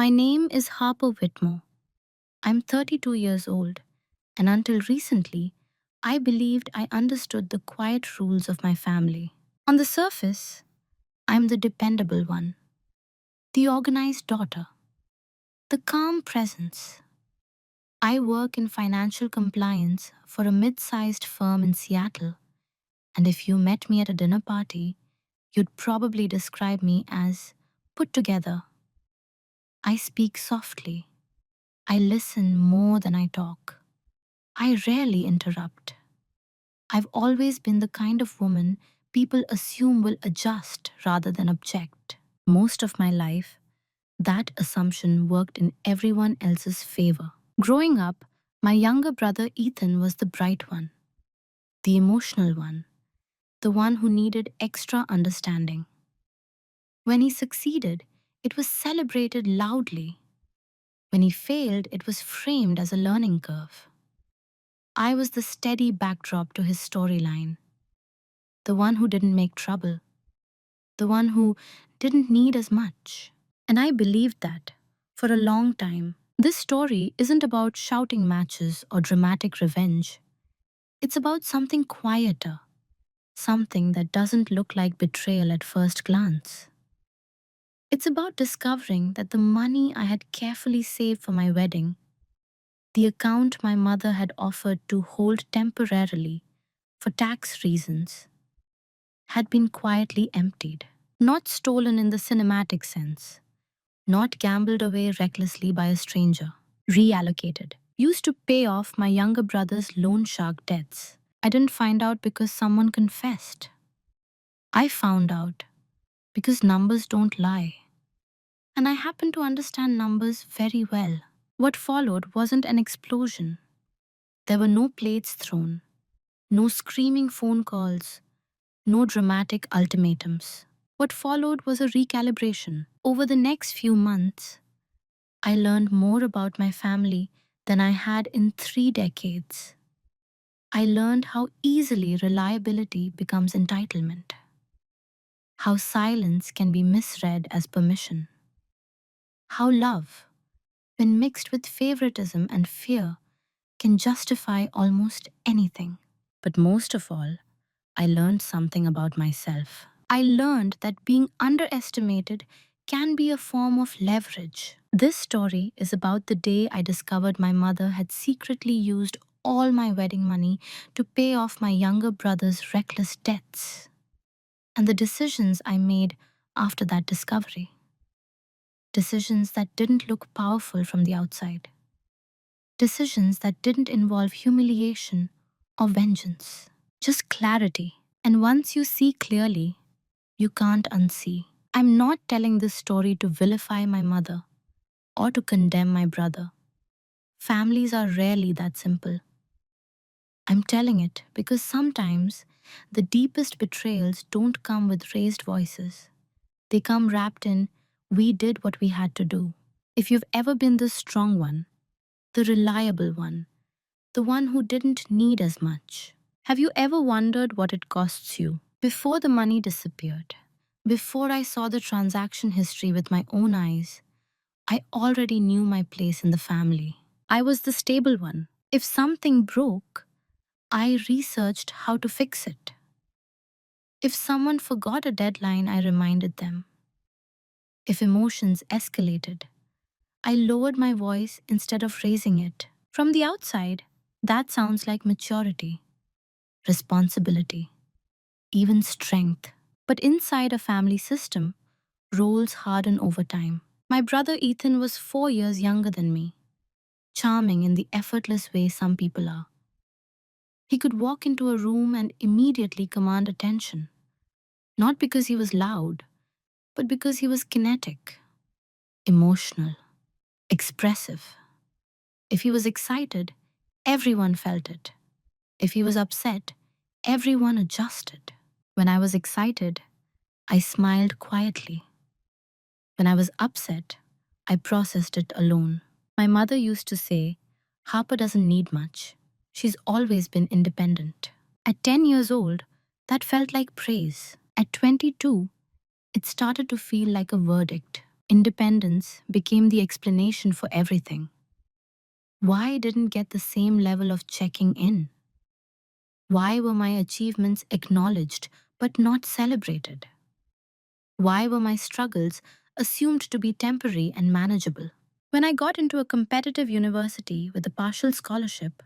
My name is Harper Whitmore. I'm 32 years old, and until recently, I believed I understood the quiet rules of my family. On the surface, I'm the dependable one, the organized daughter, the calm presence. I work in financial compliance for a mid sized firm in Seattle, and if you met me at a dinner party, you'd probably describe me as put together. I speak softly. I listen more than I talk. I rarely interrupt. I've always been the kind of woman people assume will adjust rather than object. Most of my life, that assumption worked in everyone else's favor. Growing up, my younger brother Ethan was the bright one, the emotional one, the one who needed extra understanding. When he succeeded, it was celebrated loudly. When he failed, it was framed as a learning curve. I was the steady backdrop to his storyline, the one who didn't make trouble, the one who didn't need as much. And I believed that for a long time. This story isn't about shouting matches or dramatic revenge. It's about something quieter, something that doesn't look like betrayal at first glance. It's about discovering that the money I had carefully saved for my wedding, the account my mother had offered to hold temporarily for tax reasons, had been quietly emptied. Not stolen in the cinematic sense, not gambled away recklessly by a stranger, reallocated. Used to pay off my younger brother's loan shark debts. I didn't find out because someone confessed. I found out because numbers don't lie. And I happen to understand numbers very well. What followed wasn't an explosion. There were no plates thrown, no screaming phone calls, no dramatic ultimatums. What followed was a recalibration. Over the next few months, I learned more about my family than I had in 3 decades. I learned how easily reliability becomes entitlement, how silence can be misread as permission, how love, when mixed with favoritism and fear, can justify almost anything. But most of all, I learned something about myself. I learned that being underestimated can be a form of leverage. This story is about the day I discovered my mother had secretly used all my wedding money to pay off my younger brother's reckless debts, and the decisions I made after that discovery. Decisions that didn't look powerful from the outside. Decisions that didn't involve humiliation or vengeance. Just clarity. And once you see clearly, you can't unsee. I'm not telling this story to vilify my mother or to condemn my brother. Families are rarely that simple. I'm telling it because sometimes the deepest betrayals don't come with raised voices. They come wrapped in, we did what we had to do. If you've ever been the strong one, the reliable one, the one who didn't need as much, have you ever wondered what it costs you? Before the money disappeared, before I saw the transaction history with my own eyes, I already knew my place in the family. I was the stable one. If something broke, I researched how to fix it. If someone forgot a deadline, I reminded them. If emotions escalated, I lowered my voice instead of raising it. From the outside, that sounds like maturity, responsibility, even strength. But inside a family system, roles harden over time. My brother Ethan was 4 years younger than me, charming in the effortless way some people are. He could walk into a room and immediately command attention, not because he was loud, but because he was kinetic, emotional, expressive. If he was excited, everyone felt it. If he was upset, everyone adjusted. When I was excited, I smiled quietly. When I was upset, I processed it alone. My mother used to say, Harper doesn't need much. She's always been independent. At 10 years old, that felt like praise. At 22, it started to feel like a verdict. Independence became the explanation for everything. Why didn't get the same level of checking in? Why were my achievements acknowledged but not celebrated? Why were my struggles assumed to be temporary and manageable? When I got into a competitive university with a partial scholarship,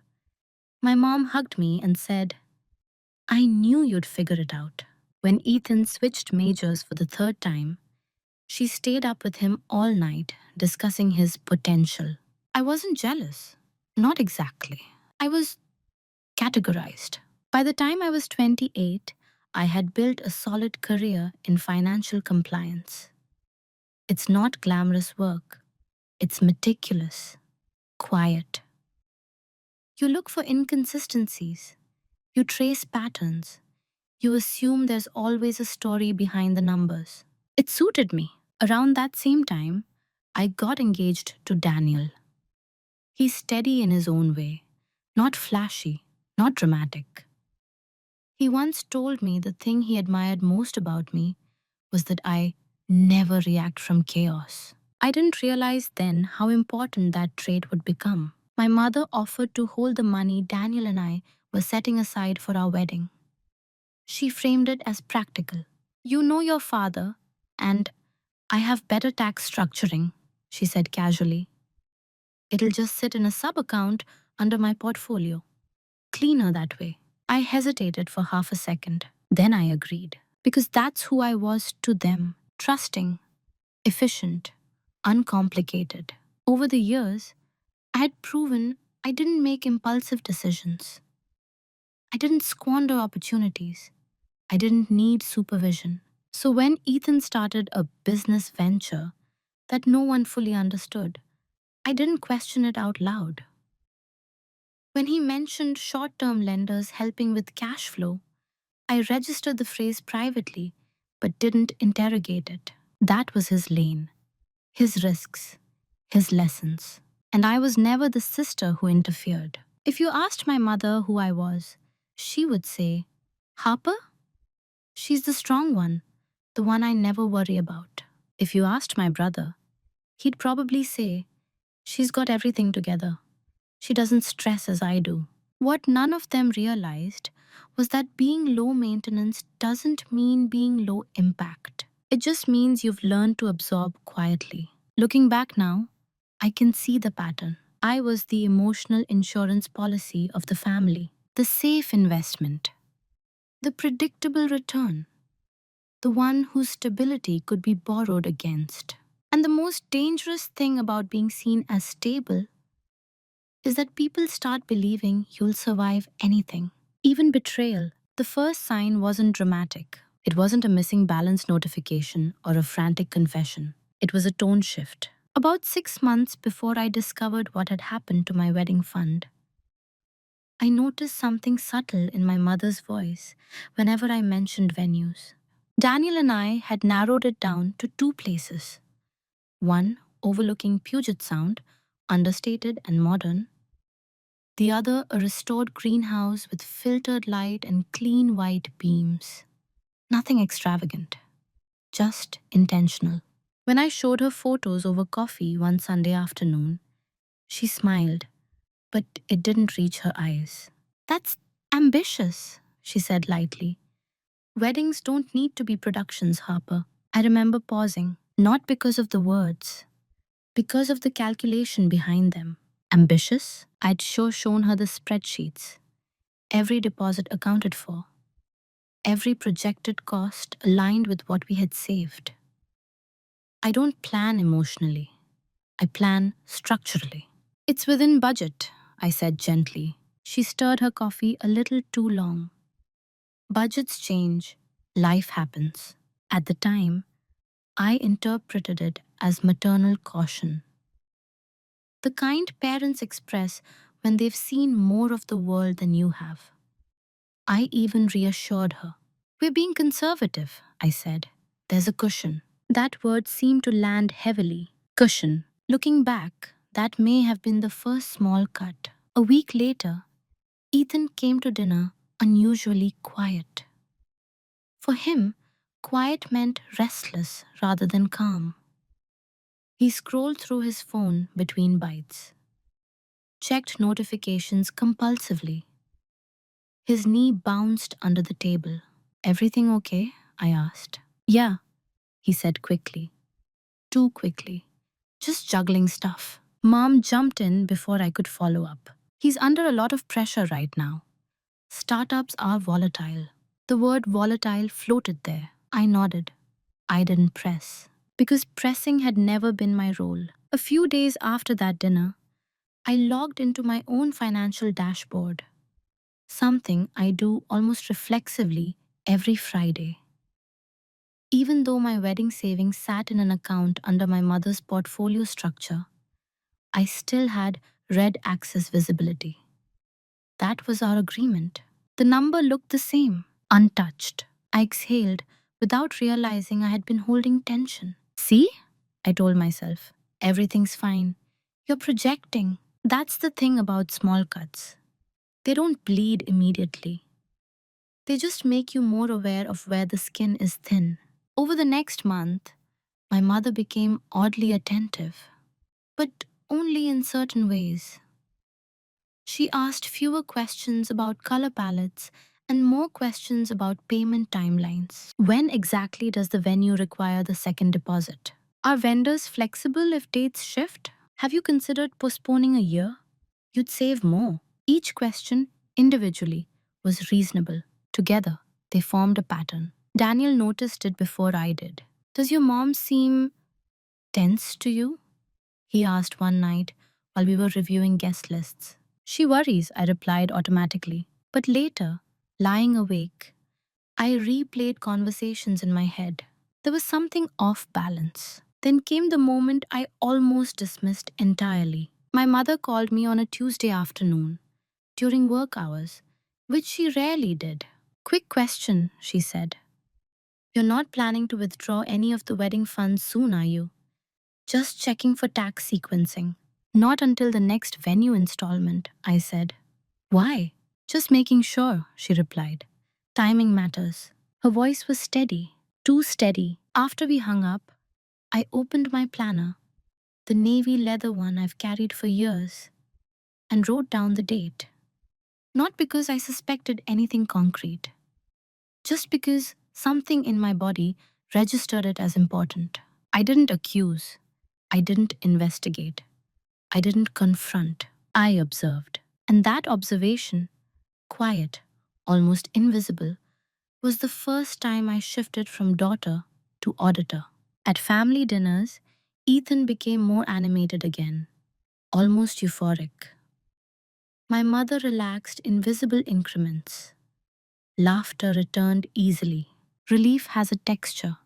my mom hugged me and said, I knew you'd figure it out. When Ethan switched majors for the third time, she stayed up with him all night discussing his potential. I wasn't jealous. Not exactly. I was categorized. By the time I was 28, I had built a solid career in financial compliance. It's not glamorous work, it's meticulous, quiet. You look for inconsistencies, you trace patterns, you assume there's always a story behind the numbers. It suited me. Around that same time, I got engaged to Daniel. He's steady in his own way, not flashy, not dramatic. He once told me the thing he admired most about me was that I never react from chaos. I didn't realize then how important that trait would become. My mother offered to hold the money Daniel and I were setting aside for our wedding. She framed it as practical. You know your father, and I have better tax structuring, she said casually. It'll just sit in a sub account under my portfolio. Cleaner that way. I hesitated for half a second. Then I agreed. Because that's who I was to them. Trusting, efficient, uncomplicated. Over the years, I had proven I didn't make impulsive decisions. I didn't squander opportunities. I didn't need supervision. So when Ethan started a business venture that no one fully understood, I didn't question it out loud. When he mentioned short term lenders helping with cash flow, I registered the phrase privately but didn't interrogate it. That was his lane, his risks, his lessons. And I was never the sister who interfered. If you asked my mother who I was, she would say, Harper? She's the strong one, the one I never worry about. If you asked my brother, he'd probably say, She's got everything together. She doesn't stress as I do. What none of them realized was that being low maintenance doesn't mean being low impact. It just means you've learned to absorb quietly. Looking back now, I can see the pattern. I was the emotional insurance policy of the family, the safe investment, the predictable return, the one whose stability could be borrowed against. And the most dangerous thing about being seen as stable is that people start believing you'll survive anything, even betrayal. The first sign wasn't dramatic. It wasn't a missing balance notification or a frantic confession. It was a tone shift. About 6 months before I discovered what had happened to my wedding fund, I noticed something subtle in my mother's voice whenever I mentioned venues. Daniel and I had narrowed it down to two places. One overlooking Puget Sound, understated and modern, the other a restored greenhouse with filtered light and clean white beams. Nothing extravagant, just intentional. When I showed her photos over coffee one Sunday afternoon, she smiled, but it didn't reach her eyes. That's ambitious, she said lightly. Weddings don't need to be productions, Harper. I remember pausing, not because of the words, because of the calculation behind them. Ambitious? I'd sure shown her the spreadsheets. Every deposit accounted for. Every projected cost aligned with what we had saved. I don't plan emotionally. I plan structurally. It's within budget, I said gently. She stirred her coffee a little too long. Budgets change. Life happens. At the time, I interpreted it as maternal caution. The kind parents express when they've seen more of the world than you have. I even reassured her. We're being conservative, I said. There's a cushion. That word seemed to land heavily. Cushion. Looking back, that may have been the first small cut. A week later, Ethan came to dinner unusually quiet. For him, quiet meant restless rather than calm. He scrolled through his phone between bites, checked notifications compulsively. His knee bounced under the table. Everything okay? I asked. Yeah, he said quickly. Too quickly. Just juggling stuff. Mom jumped in before I could follow up. He's under a lot of pressure right now. Startups are volatile. The word volatile floated there. I nodded. I didn't press. Because pressing had never been my role. A few days after that dinner, I logged into my own financial dashboard. Something I do almost reflexively every Friday. Even though my wedding savings sat in an account under my mother's portfolio structure, I still had red access visibility. That was our agreement. The number looked the same, untouched. I exhaled without realizing I had been holding tension. See? I told myself. Everything's fine. You're projecting. That's the thing about small cuts. They don't bleed immediately. They just make you more aware of where the skin is thin. Over the next month, my mother became oddly attentive, but only in certain ways. She asked fewer questions about color palettes and more questions about payment timelines. When exactly does the venue require the second deposit? Are vendors flexible if dates shift? Have you considered postponing a year? You'd save more. Each question, individually, was reasonable. Together, they formed a pattern. Daniel noticed it before I did. Does your mom seem tense to you? He asked one night while we were reviewing guest lists. She worries, I replied automatically. But later, lying awake, I replayed conversations in my head. There was something off balance. Then came the moment I almost dismissed entirely. My mother called me on a Tuesday afternoon, during work hours, which she rarely did. Quick question, she said. You're not planning to withdraw any of the wedding funds soon, are you? Just checking for tax sequencing. Not until the next venue installment, I said. Why? Just making sure, she replied. Timing matters. Her voice was steady, too steady. After we hung up, I opened my planner, the navy leather one I've carried for years, and wrote down the date. Not because I suspected anything concrete, just because something in my body registered it as important. I didn't accuse. I didn't investigate. I didn't confront. I observed. And that observation, quiet, almost invisible, was the first time I shifted from daughter to auditor. At family dinners, Ethan became more animated again, almost euphoric. My mother relaxed in visible increments. Laughter returned easily. Relief has a texture.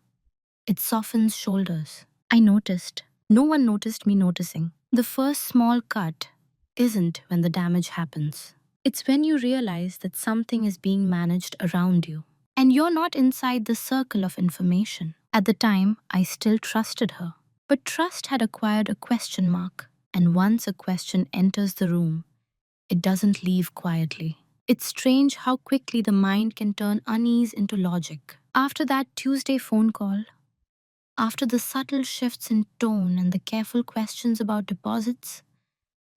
It softens shoulders. I noticed. No one noticed me noticing. The first small cut isn't when the damage happens. It's when you realize that something is being managed around you. And you're not inside the circle of information. At the time, I still trusted her. But trust had acquired a question mark. And once a question enters the room, it doesn't leave quietly. It's strange how quickly the mind can turn unease into logic. After that Tuesday phone call, after the subtle shifts in tone and the careful questions about deposits,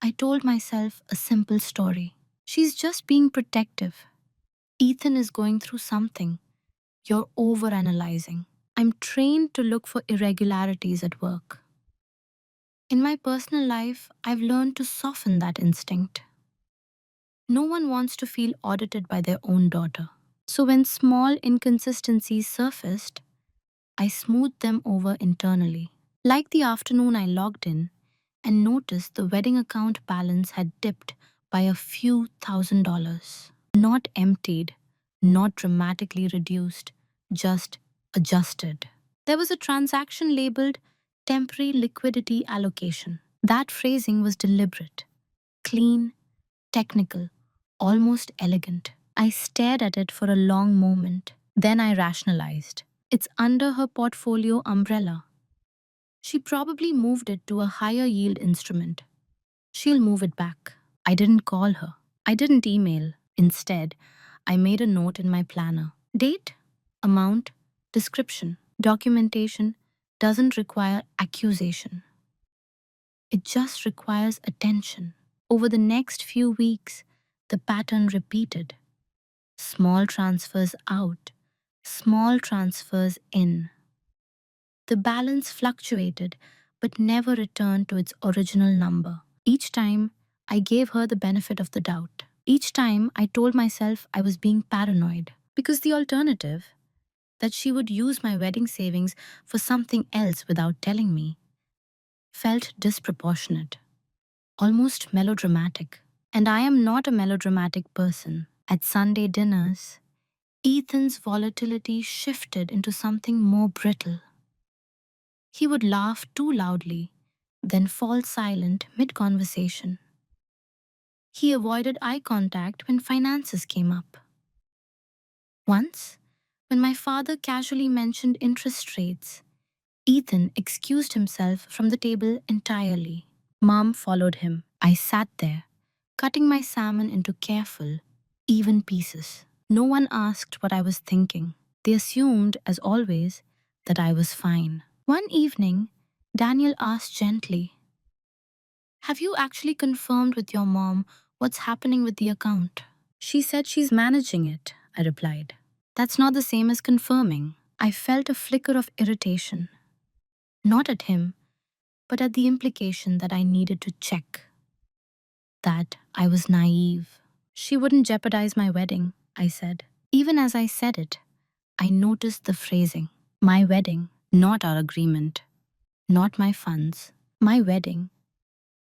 I told myself a simple story. She's just being protective. Ethan is going through something. You're overanalyzing. I'm trained to look for irregularities at work. In my personal life, I've learned to soften that instinct. No one wants to feel audited by their own daughter. So when small inconsistencies surfaced, I smoothed them over internally. Like the afternoon I logged in and noticed the wedding account balance had dipped by a few $1,000s. Not emptied, not dramatically reduced, just adjusted. There was a transaction labeled temporary liquidity allocation. That phrasing was deliberate, clean, technical, almost elegant. I stared at it for a long moment. Then I rationalized. It's under her portfolio umbrella. She probably moved it to a higher yield instrument. She'll move it back. I didn't call her. I didn't email. Instead, I made a note in my planner. Date, amount, description. Documentation doesn't require accusation. It just requires attention. Over the next few weeks, the pattern repeated. Small transfers out, small transfers in. The balance fluctuated but never returned to its original number. Each time, I gave her the benefit of the doubt. Each time, I told myself I was being paranoid. Because the alternative, that she would use my wedding savings for something else without telling me, felt disproportionate, almost melodramatic. And I am not a melodramatic person. At Sunday dinners, Ethan's volatility shifted into something more brittle. He would laugh too loudly, then fall silent mid-conversation. He avoided eye contact when finances came up. Once, when my father casually mentioned interest rates, Ethan excused himself from the table entirely. Mom followed him. I sat there, cutting my salmon into careful, even pieces. No one asked what I was thinking. They assumed, as always, that I was fine. One evening, Daniel asked gently, "Have you actually confirmed with your mom what's happening with the account?" "She said she's managing it," I replied. "That's not the same as confirming." I felt a flicker of irritation, not at him, but at the implication that I needed to check, that I was naive. "She wouldn't jeopardize my wedding," I said. Even as I said it, I noticed the phrasing. My wedding, not our agreement, not my funds. My wedding,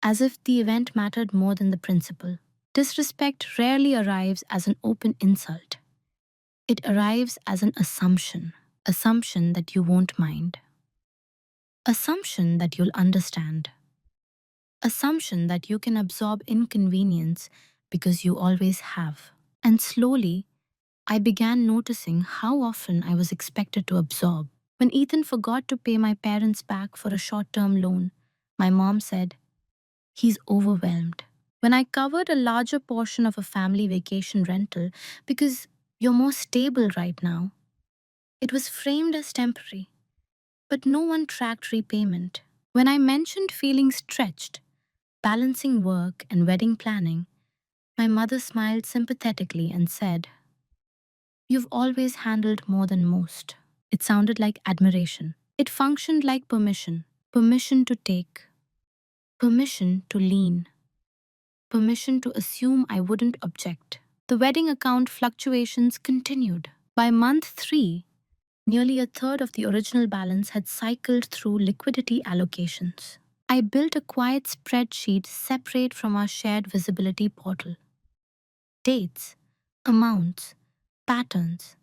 as if the event mattered more than the principle. Disrespect rarely arrives as an open insult. It arrives as an assumption that you won't mind, assumption that you'll understand, assumption that you can absorb inconvenience because you always have. And slowly, I began noticing how often I was expected to absorb. When Ethan forgot to pay my parents back for a short-term loan, my mom said, "He's overwhelmed." When I covered a larger portion of a family vacation rental because you're more stable right now, it was framed as temporary, but no one tracked repayment. When I mentioned feeling stretched, balancing work and wedding planning, my mother smiled sympathetically and said, "You've always handled more than most." It sounded like admiration. It functioned like permission. Permission to take. Permission to lean. Permission to assume I wouldn't object. The wedding account fluctuations continued. By month 3, nearly a third of the original balance had cycled through liquidity allocations. I built a quiet spreadsheet separate from our shared visibility portal. Dates, amounts, patterns,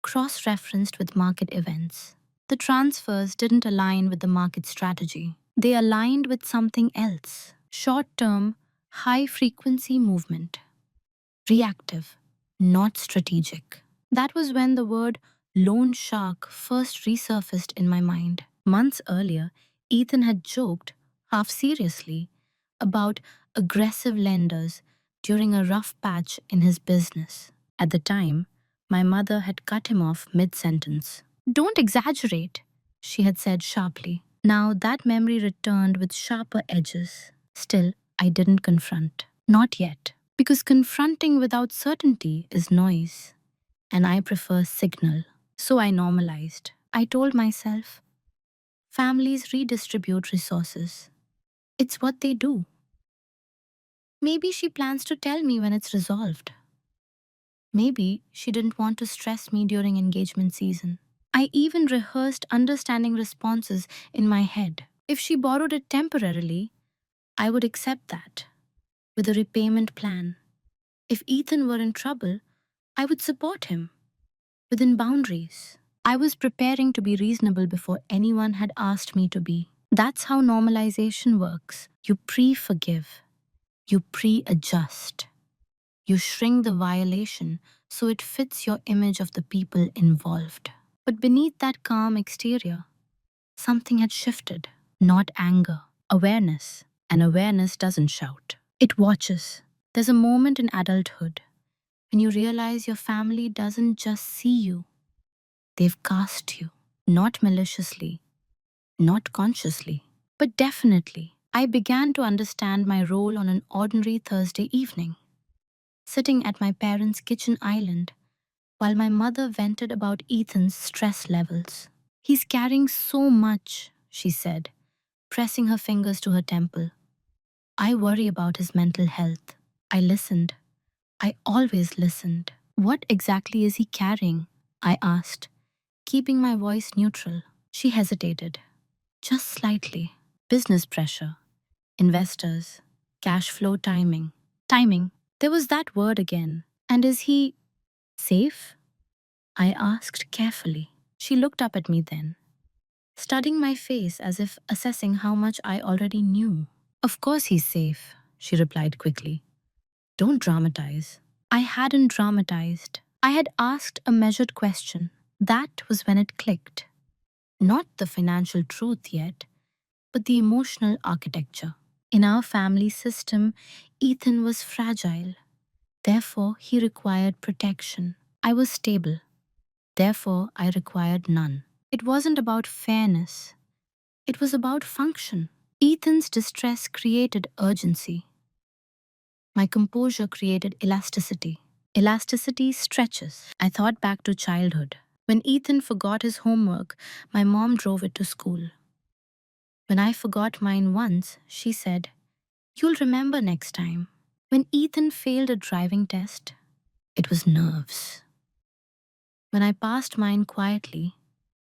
cross-referenced with market events. The transfers didn't align with the market strategy. They aligned with something else. Short-term, high-frequency movement. Reactive, not strategic. That was when the word loan shark first resurfaced in my mind. Months earlier, Ethan had joked, half seriously, about aggressive lenders during a rough patch in his business. At the time, my mother had cut him off mid-sentence. "Don't exaggerate," she had said sharply. Now that memory returned with sharper edges. Still, I didn't confront. Not yet. Because confronting without certainty is noise, and I prefer signal. So I normalized. I told myself, families redistribute resources. It's what they do. Maybe she plans to tell me when it's resolved. Maybe she didn't want to stress me during engagement season. I even rehearsed understanding responses in my head. If she borrowed it temporarily, I would accept that, with a repayment plan. If Ethan were in trouble, I would support him, within boundaries. I was preparing to be reasonable before anyone had asked me to be. That's how normalization works. You pre-forgive. You pre-adjust. You shrink the violation so it fits your image of the people involved. But beneath that calm exterior, something had shifted. Not anger, awareness. And awareness doesn't shout. It watches. There's a moment in adulthood when you realize your family doesn't just see you, they've cast you. Not maliciously, not consciously, but definitely. I began to understand my role on an ordinary Thursday evening, sitting at my parents' kitchen island while my mother vented about Ethan's stress levels. He's carrying so much, she said, pressing her fingers to her temple. I worry about his mental health. I listened. I always listened. What exactly is he carrying? I asked, keeping my voice neutral. She hesitated, just slightly. Business pressure, investors, cash flow timing. Timing. There was that word again. And is he safe? I asked carefully. She looked up at me then, studying my face as if assessing how much I already knew. Of course he's safe, she replied quickly. Don't dramatize. I hadn't dramatized. I had asked a measured question. That was when it clicked. Not the financial truth yet, but the emotional architecture. In our family system, Ethan was fragile. Therefore, he required protection. I was stable. Therefore, I required none. It wasn't about fairness. It was about function. Ethan's distress created urgency. My composure created elasticity. Elasticity stretches. I thought back to childhood. When Ethan forgot his homework, my mom drove it to school. When I forgot mine once, she said, "You'll remember next time." When Ethan failed a driving test, it was nerves. When I passed mine quietly,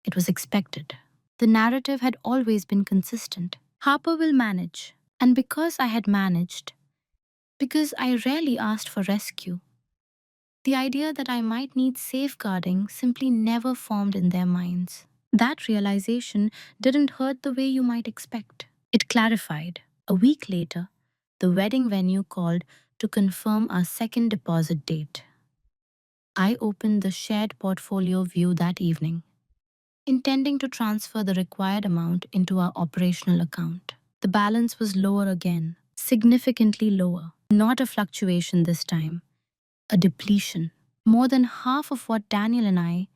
it was expected. The narrative had always been consistent. Harper will manage. And because I had managed, because I rarely asked for rescue, the idea that I might need safeguarding simply never formed in their minds. That realization didn't hurt the way you might expect. It clarified. A week later, the wedding venue called to confirm our second deposit date. I opened the shared portfolio view that evening, intending to transfer the required amount into our operational account. The balance was lower again, significantly lower. Not a fluctuation this time, a depletion. More than half of what Daniel and I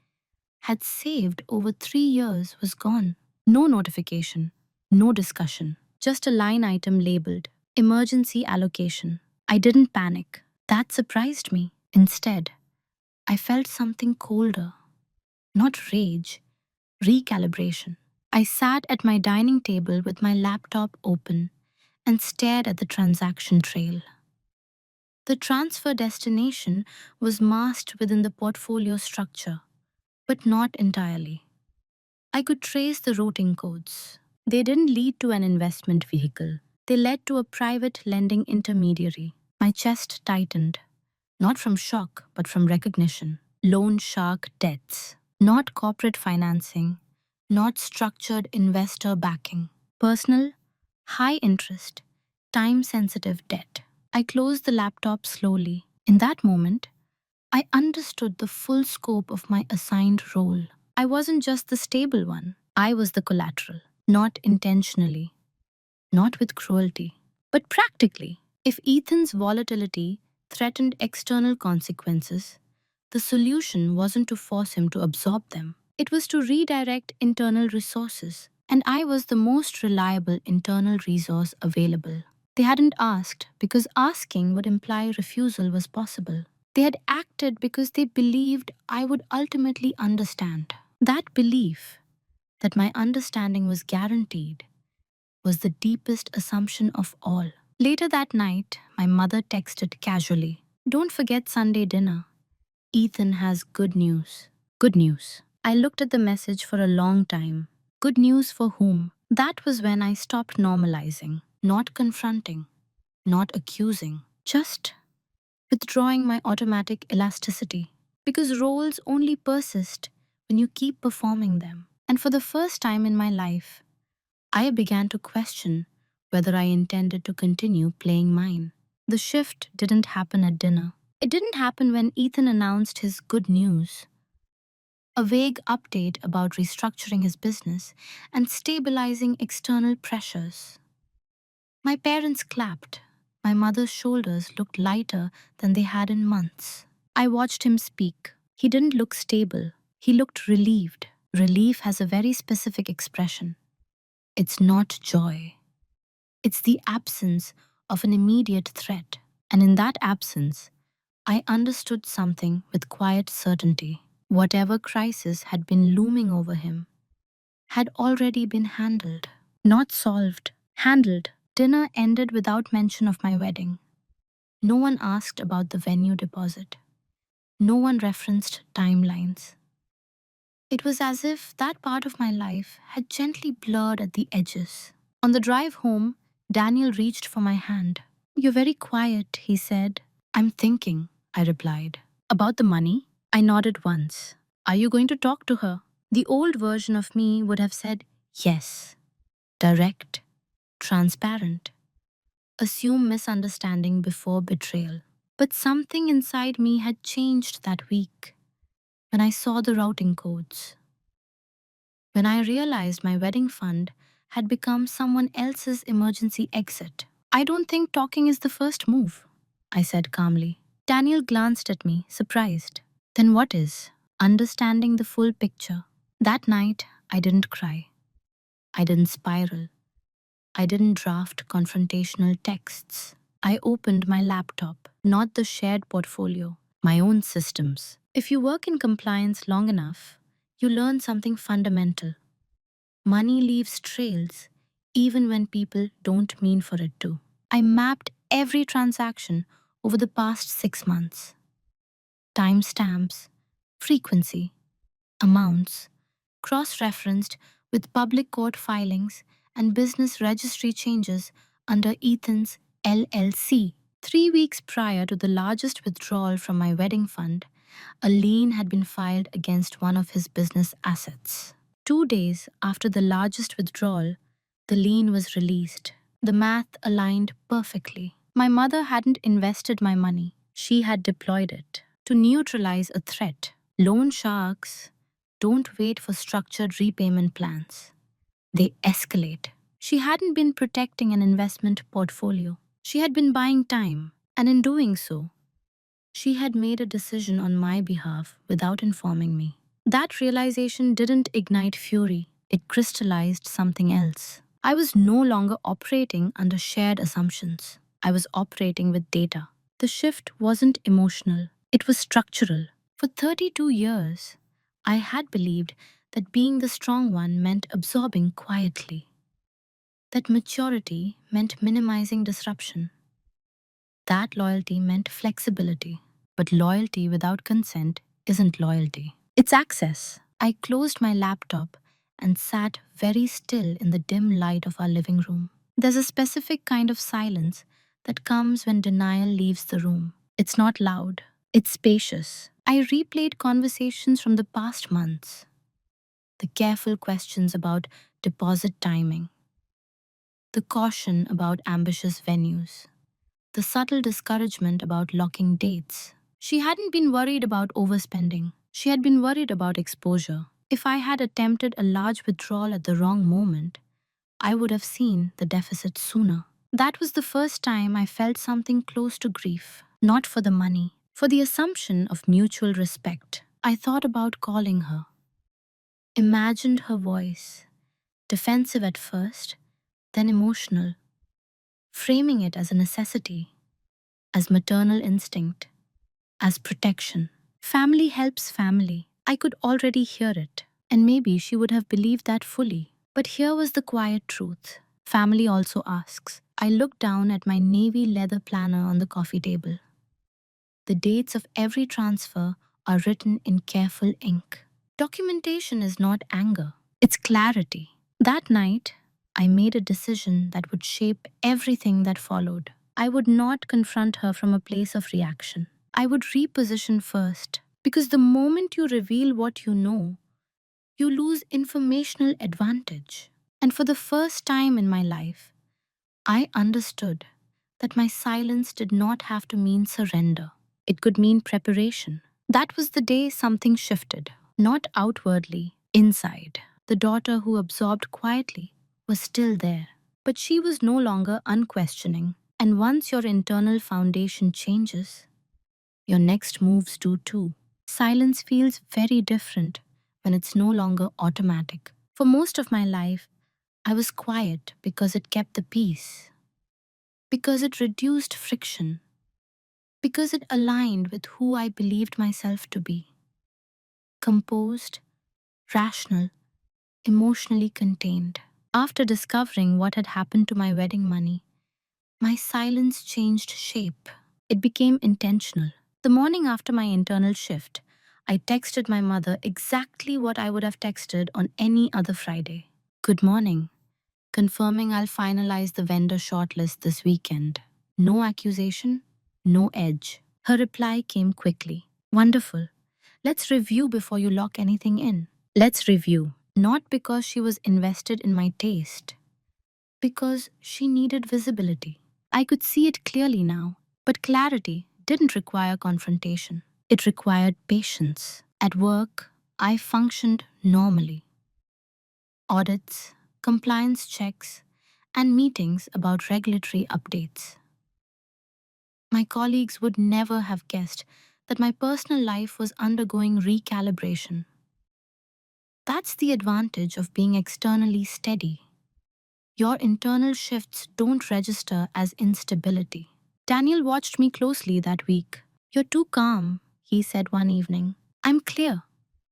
had saved over 3 years was gone. No notification, no discussion, just a line item labeled emergency allocation. I didn't panic. That surprised me. Instead, I felt something colder. Not rage, recalibration. I sat at my dining table with my laptop open and stared at the transaction trail. The transfer destination was masked within the portfolio structure, but not entirely. I could trace the routing codes. They didn't lead to an investment vehicle. They led to a private lending intermediary. My chest tightened, not from shock, but from recognition. Loan shark debts, not corporate financing, not structured investor backing. Personal, high interest, time sensitive debt. I closed the laptop slowly. In that moment, I understood the full scope of my assigned role. I wasn't just the stable one, I was the collateral. Not intentionally, not with cruelty, but practically. If Ethan's volatility threatened external consequences, the solution wasn't to force him to absorb them. It was to redirect internal resources, and I was the most reliable internal resource available. They hadn't asked because asking would imply refusal was possible. They had acted because they believed I would ultimately understand. That belief, that my understanding was guaranteed, was the deepest assumption of all. Later that night, my mother texted casually, "Don't forget Sunday dinner. Ethan has good news." Good news. I looked at the message for a long time. Good news for whom? That was when I stopped normalizing, not confronting, not accusing, just withdrawing my automatic elasticity. Because roles only persist when you keep performing them. And for the first time in my life, I began to question whether I intended to continue playing mine. The shift didn't happen at dinner. It didn't happen when Ethan announced his good news, a vague update about restructuring his business and stabilizing external pressures. My parents clapped. My mother's shoulders looked lighter than they had in months. I watched him speak. He didn't look stable. He looked relieved. Relief has a very specific expression. It's not joy. It's the absence of an immediate threat. And in that absence, I understood something with quiet certainty. Whatever crisis had been looming over him had already been handled. Not solved, handled. Dinner ended without mention of my wedding. No one asked about the venue deposit. No one referenced timelines. It was as if that part of my life had gently blurred at the edges. On the drive home, Daniel reached for my hand. "You're very quiet," he said. "I'm thinking," I replied. "About the money?" I nodded once. "Are you going to talk to her?" The old version of me would have said yes. Direct, transparent, assume misunderstanding before betrayal. But something inside me had changed that week when I saw the routing codes. When I realized my wedding fund had become someone else's emergency exit. "I don't think talking is the first move," I said calmly. Daniel glanced at me, surprised. "Then what is?" "Understanding the full picture." That night, I didn't cry. I didn't spiral. I didn't draft confrontational texts. I opened my laptop, not the shared portfolio, my own systems. If you work in compliance long enough, you learn something fundamental. Money leaves trails, even when people don't mean for it to. I mapped every transaction over the past 6 months. Timestamps, frequency, amounts, cross-referenced with public court filings and business registry changes under Ethan's LLC. 3 weeks prior to the largest withdrawal from my wedding fund, a lien had been filed against one of his business assets. 2 days after the largest withdrawal, the lien was released. The math aligned perfectly. My mother hadn't invested my money. She had deployed it to neutralize a threat. Loan sharks don't wait for structured repayment plans. They escalate. She hadn't been protecting an investment portfolio. She had been buying time, and in doing so, she had made a decision on my behalf without informing me. That realization didn't ignite fury, it crystallized something else. I was no longer operating under shared assumptions. I was operating with data. The shift wasn't emotional, it was structural. For 32 years, I had believed that being the strong one meant absorbing quietly, that maturity meant minimizing disruption, that loyalty meant flexibility. But loyalty without consent isn't loyalty, it's access. I closed my laptop and sat very still in the dim light of our living room. There's a specific kind of silence that comes when denial leaves the room. It's not loud, it's spacious. I replayed conversations from the past months, the careful questions about deposit timing, the caution about ambitious venues, the subtle discouragement about locking dates. She hadn't been worried about overspending. She had been worried about exposure. If I had attempted a large withdrawal at the wrong moment, I would have seen the deficit sooner. That was the first time I felt something close to grief, not for the money, for the assumption of mutual respect. I thought about calling her, imagined her voice, defensive at first, then emotional, framing it as a necessity, as maternal instinct, as protection. Family helps family. I could already hear it, and maybe she would have believed that fully. But here was the quiet truth. Family also asks. I looked down at my navy leather planner on the coffee table. The dates of every transfer are written in careful ink. Documentation is not anger, it's clarity. That night, I made a decision that would shape everything that followed. I would not confront her from a place of reaction. I would reposition first, because the moment you reveal what you know, you lose informational advantage. And for the first time in my life, I understood that my silence did not have to mean surrender. It could mean preparation. That was the day something shifted, not outwardly, inside. The daughter who absorbed quietly was still there, but she was no longer unquestioning. And once your internal foundation changes, your next moves do too. Silence feels very different when it's no longer automatic. For most of my life, I was quiet because it kept the peace, because it reduced friction, because it aligned with who I believed myself to be: composed, rational, emotionally contained. After discovering what had happened to my wedding money, my silence changed shape. It became intentional. The morning after my internal shift, I texted my mother exactly what I would have texted on any other Friday. Good morning, confirming I'll finalize the vendor shortlist this weekend. No accusation, no edge. Her reply came quickly. Wonderful. Let's review before you lock anything in. Let's review. Not because she was invested in my taste, because she needed visibility. I could see it clearly now, but clarity didn't require confrontation. It required patience. At work, I functioned normally. Audits, compliance checks, and meetings about regulatory updates. My colleagues would never have guessed that my personal life was undergoing recalibration. That's the advantage of being externally steady. Your internal shifts don't register as instability. Daniel watched me closely that week. You're too calm, he said one evening. I'm clear,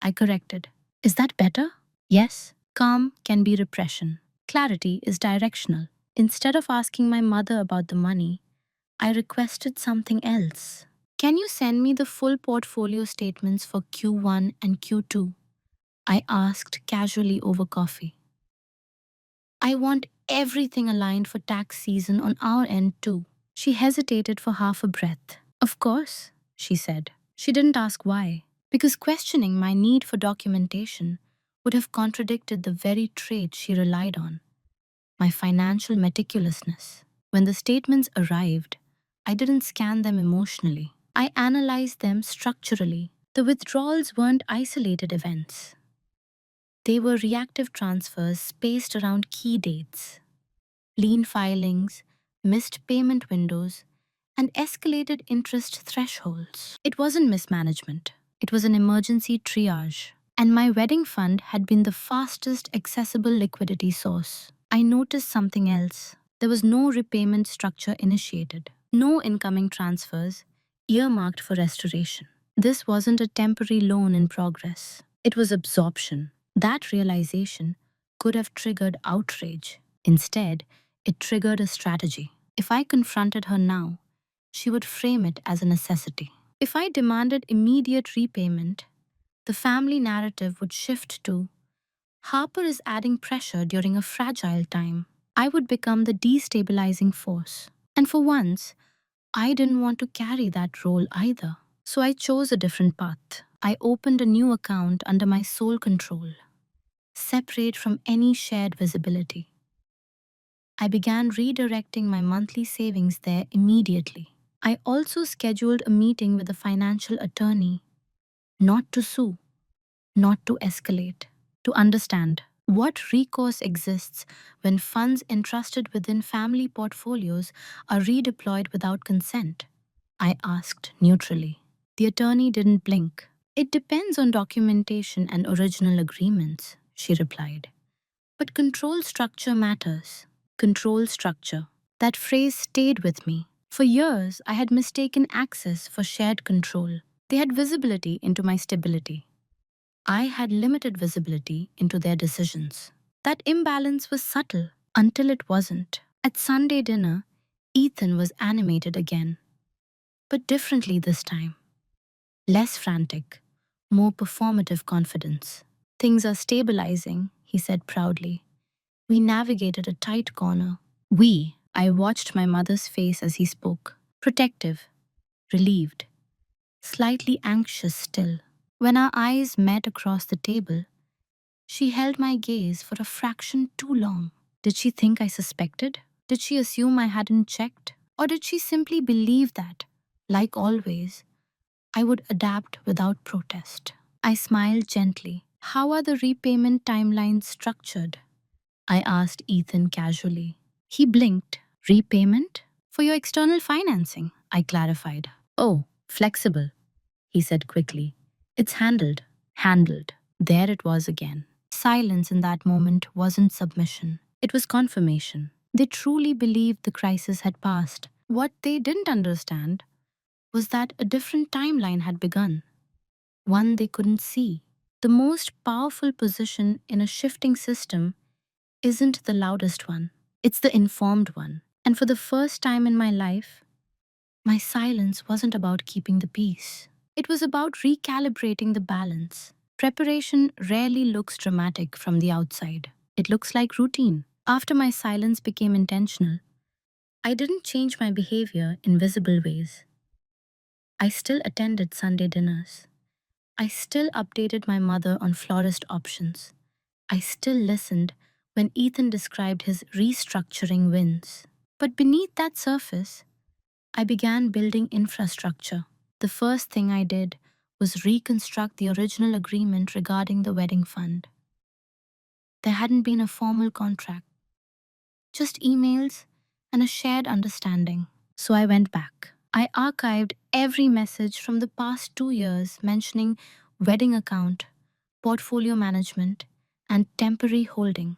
I corrected. Is that better? Yes. Calm can be repression. Clarity is directional. Instead of asking my mother about the money, I requested something else. Can you send me the full portfolio statements for Q1 and Q2? I asked casually over coffee. I want everything aligned for tax season on our end too. She hesitated for half a breath. Of course, she said. She didn't ask why, because questioning my need for documentation would have contradicted the very trait she relied on: my financial meticulousness. When the statements arrived, I didn't scan them emotionally. I analyzed them structurally. The withdrawals weren't isolated events. They were reactive transfers spaced around key dates: lien filings, missed payment windows, and escalated interest thresholds. It wasn't mismanagement, it was an emergency triage. And my wedding fund had been the fastest accessible liquidity source. I noticed something else. There was no repayment structure initiated, no incoming transfers earmarked for restoration. This wasn't a temporary loan in progress, it was absorption. That realization could have triggered outrage. Instead, it triggered a strategy. If I confronted her now, she would frame it as a necessity. If I demanded immediate repayment, the family narrative would shift to Harper is adding pressure during a fragile time. I would become the destabilizing force. And for once, I didn't want to carry that role either. So I chose a different path. I opened a new account under my sole control, separate from any shared visibility. I began redirecting my monthly savings there immediately. I also scheduled a meeting with a financial attorney, not to sue, not to escalate, to understand what recourse exists when funds entrusted within family portfolios are redeployed without consent. I asked neutrally. The attorney didn't blink. It depends on documentation and original agreements, she replied. But control structure matters. Control structure. That phrase stayed with me. For years, I had mistaken access for shared control. They had visibility into my stability. I had limited visibility into their decisions. That imbalance was subtle until it wasn't. At Sunday dinner, Ethan was animated again, but differently this time. Less frantic, more performative confidence. Things are stabilizing, he said proudly. We navigated a tight corner. I watched my mother's face as he spoke. Protective, relieved, slightly anxious still. When our eyes met across the table, she held my gaze for a fraction too long. Did she think I suspected? Did she assume I hadn't checked? Or did she simply believe that, like always, I would adapt without protest? I smiled gently. How are the repayment timelines structured? I asked Ethan casually. He blinked. Repayment? For your external financing, I clarified. Oh, flexible, he said quickly. It's handled. Handled. There it was again. Silence in that moment wasn't submission. It was confirmation. They truly believed the crisis had passed. What they didn't understand was that a different timeline had begun, one they couldn't see. The most powerful position in a shifting system isn't the loudest one, it's the informed one. And for the first time in my life, my silence wasn't about keeping the peace. It was about recalibrating the balance. Preparation rarely looks dramatic from the outside. It looks like routine. After my silence became intentional, I didn't change my behavior in visible ways. I still attended Sunday dinners. I still updated my mother on florist options. I still listened when Ethan described his restructuring wins. But beneath that surface, I began building infrastructure. The first thing I did was reconstruct the original agreement regarding the wedding fund. There hadn't been a formal contract, just emails and a shared understanding. So I went back. I archived every message from the past 2 years mentioning wedding account, portfolio management, and temporary holding.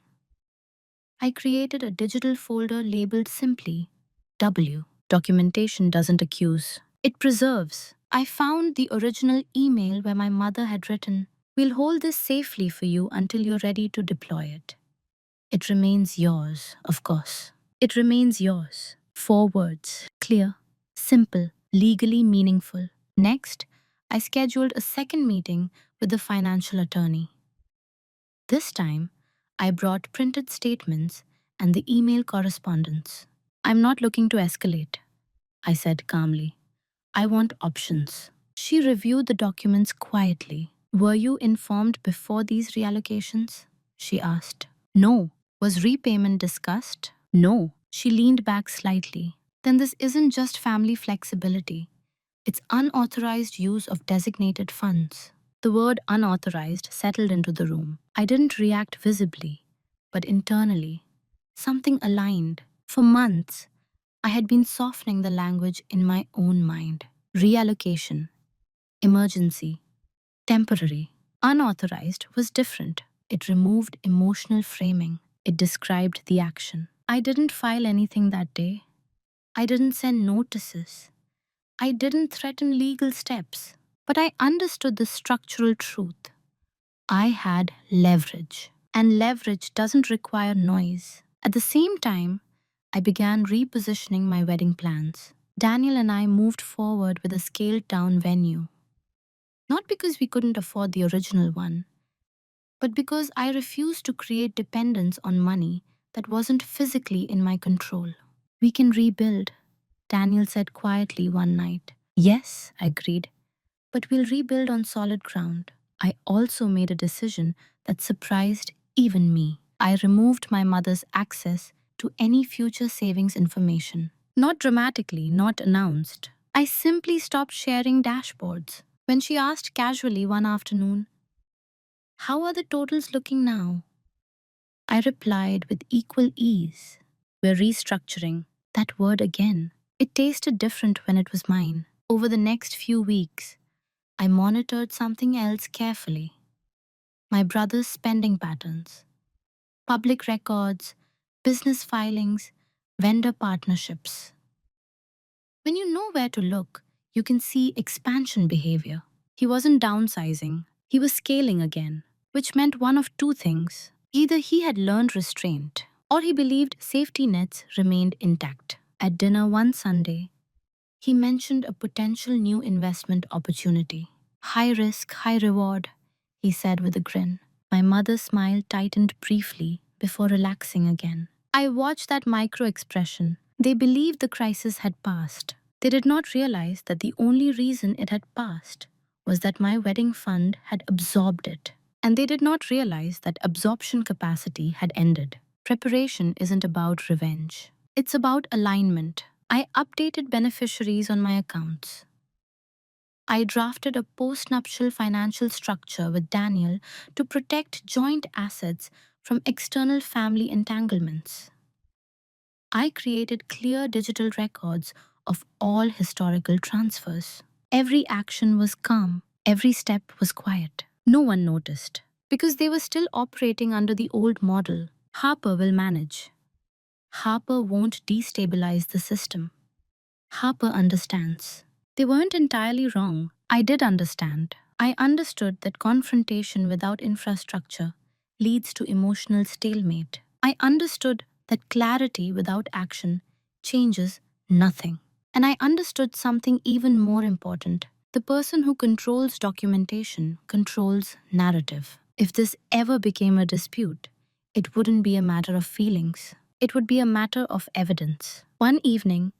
I created a digital folder labeled simply W. Documentation doesn't accuse, it preserves. I found the original email where my mother had written, "We'll hold this safely for you until you're ready to deploy it. It remains yours, of course. It remains yours." 4 words, clear, simple, legally meaningful. Next, I scheduled a second meeting with the financial attorney. This time, I brought printed statements and the email correspondence. "I'm not looking to escalate," I said calmly. "I want options." She reviewed the documents quietly. "Were you informed before these reallocations?" she asked. "No." "Was repayment discussed?" "No." She leaned back slightly. "Then this isn't just family flexibility. It's unauthorized use of designated funds." The word unauthorized settled into the room. I didn't react visibly, but internally, something aligned. For months, I had been softening the language in my own mind. Reallocation, emergency, temporary. Unauthorized was different. It removed emotional framing. It described the action. I didn't file anything that day. I didn't send notices. I didn't threaten legal steps. But I understood the structural truth. I had leverage, and leverage doesn't require noise. At the same time, I began repositioning my wedding plans. Daniel and I moved forward with a scaled down venue. Not because we couldn't afford the original one, but because I refused to create dependence on money that wasn't physically in my control. "We can rebuild," Daniel said quietly one night. "Yes," I agreed, "but we'll rebuild on solid ground." I also made a decision that surprised even me. I removed my mother's access to any future savings information. Not dramatically, not announced. I simply stopped sharing dashboards. When she asked casually one afternoon, "How are the totals looking now?" I replied with equal ease, "We're restructuring." That word again. It tasted different when it was mine. Over the next few weeks, I monitored something else carefully. My brother's spending patterns, public records, business filings, vendor partnerships. When you know where to look, you can see expansion behavior. He wasn't downsizing, he was scaling again, which meant one of two things. Either he had learned restraint, or he believed safety nets remained intact. At dinner one Sunday, he mentioned a potential new investment opportunity. "High risk, high reward," he said with a grin. My mother's smile tightened briefly before relaxing again. I watched that micro expression. They believed the crisis had passed. They did not realize that the only reason it had passed was that my wedding fund had absorbed it. And they did not realize that absorption capacity had ended. Preparation isn't about revenge. It's about alignment. I updated beneficiaries on my accounts. I drafted a post-nuptial financial structure with Daniel to protect joint assets from external family entanglements. I created clear digital records of all historical transfers. Every action was calm, every step was quiet. No one noticed, because they were still operating under the old model. Harper will manage. Harper won't destabilize the system. Harper understands. They weren't entirely wrong. I did understand. I understood that confrontation without infrastructure leads to emotional stalemate. I understood that clarity without action changes nothing. And I understood something even more important. The person who controls documentation controls narrative. If this ever became a dispute, it wouldn't be a matter of feelings. It would be a matter of evidence. One evening,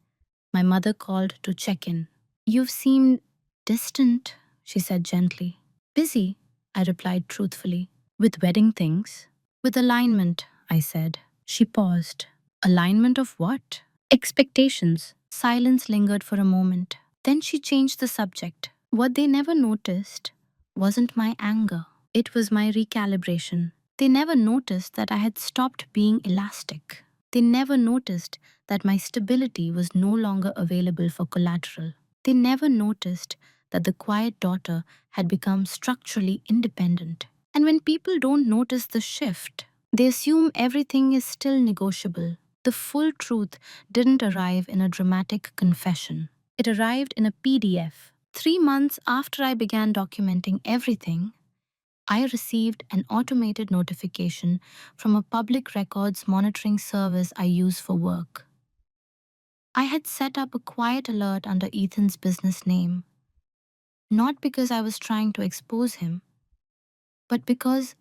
my mother called to check in. "You've seemed distant," she said gently. "Busy," I replied truthfully. "With wedding things?" "With alignment," I said. She paused. "Alignment of what?" "Expectations." Silence lingered for a moment. Then she changed the subject. What they never noticed wasn't my anger. It was my recalibration. They never noticed that I had stopped being elastic. They never noticed that my stability was no longer available for collateral. They never noticed that the quiet daughter had become structurally independent. And when people don't notice the shift, they assume everything is still negotiable. The full truth didn't arrive in a dramatic confession. It arrived in a PDF. 3 months after I began documenting everything, I received an automated notification from a public records monitoring service I use for work. I had set up a quiet alert under Ethan's business name, not because I was trying to expose him, but because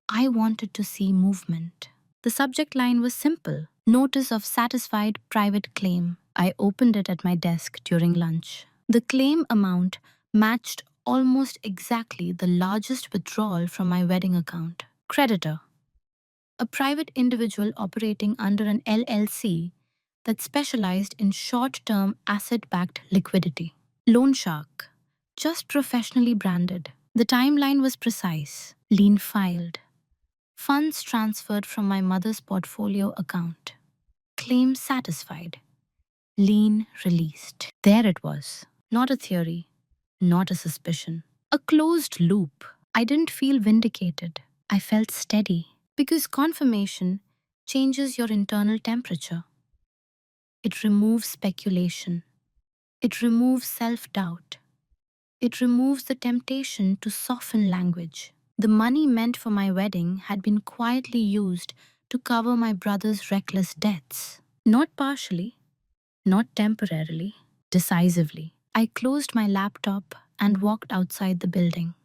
I wanted to see movement. The subject line was simple: Notice of Satisfied Private Claim. I opened it at my desk during lunch. The claim amount matched almost exactly the largest withdrawal from my wedding account. Creditor: a private individual operating under an LLC that specialized in short-term asset-backed liquidity. Loan shark: just professionally branded. The timeline was precise. Lien filed. Funds transferred from my mother's portfolio account. Claim satisfied. Lien released. There it was. Not a theory, not a suspicion. A closed loop. I didn't feel vindicated. I felt steady. Because confirmation changes your internal temperature. It removes speculation. It removes self-doubt. It removes the temptation to soften language. The money meant for my wedding had been quietly used to cover my brother's reckless debts. Not partially, not temporarily, decisively. I closed my laptop and walked outside the building.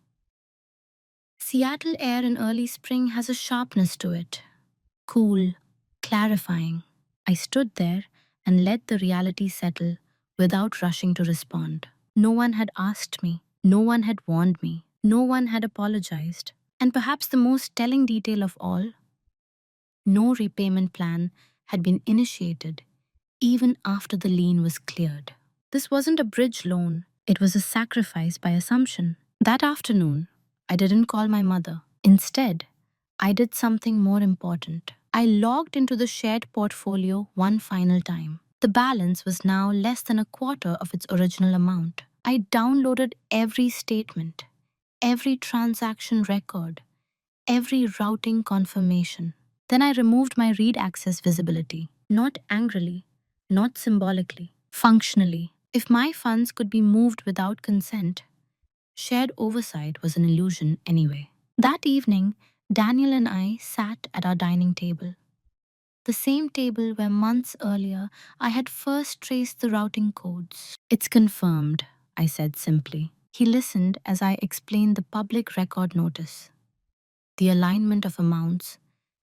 Seattle air in early spring has a sharpness to it. Cool, clarifying. I stood there and let the reality settle without rushing to respond. No one had asked me. No one had warned me. No one had apologized. And perhaps the most telling detail of all, no repayment plan had been initiated even after the lien was cleared. This wasn't a bridge loan. It was a sacrifice by assumption. That afternoon, I didn't call my mother. Instead, I did something more important. I logged into the shared portfolio one final time. The balance was now less than a quarter of its original amount. I downloaded every statement, every transaction record, every routing confirmation. Then I removed my read access visibility, not angrily, not symbolically, functionally. If my funds could be moved without consent, shared oversight was an illusion anyway. That evening, Daniel and I sat at our dining table. The same table where months earlier I had first traced the routing codes. "It's confirmed," I said simply. He listened as I explained the public record notice, the alignment of amounts,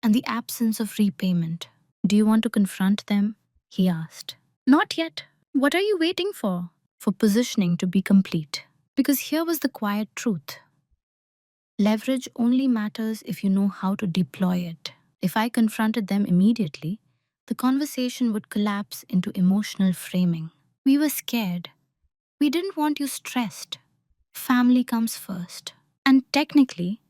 and the absence of repayment. "Do you want to confront them?" he asked. "Not yet. What are you waiting for?" "For positioning to be complete." Because here was the quiet truth. Leverage only matters if you know how to deploy it. If I confronted them immediately, the conversation would collapse into emotional framing. "We were scared. We didn't want you stressed. Family comes first." And technically,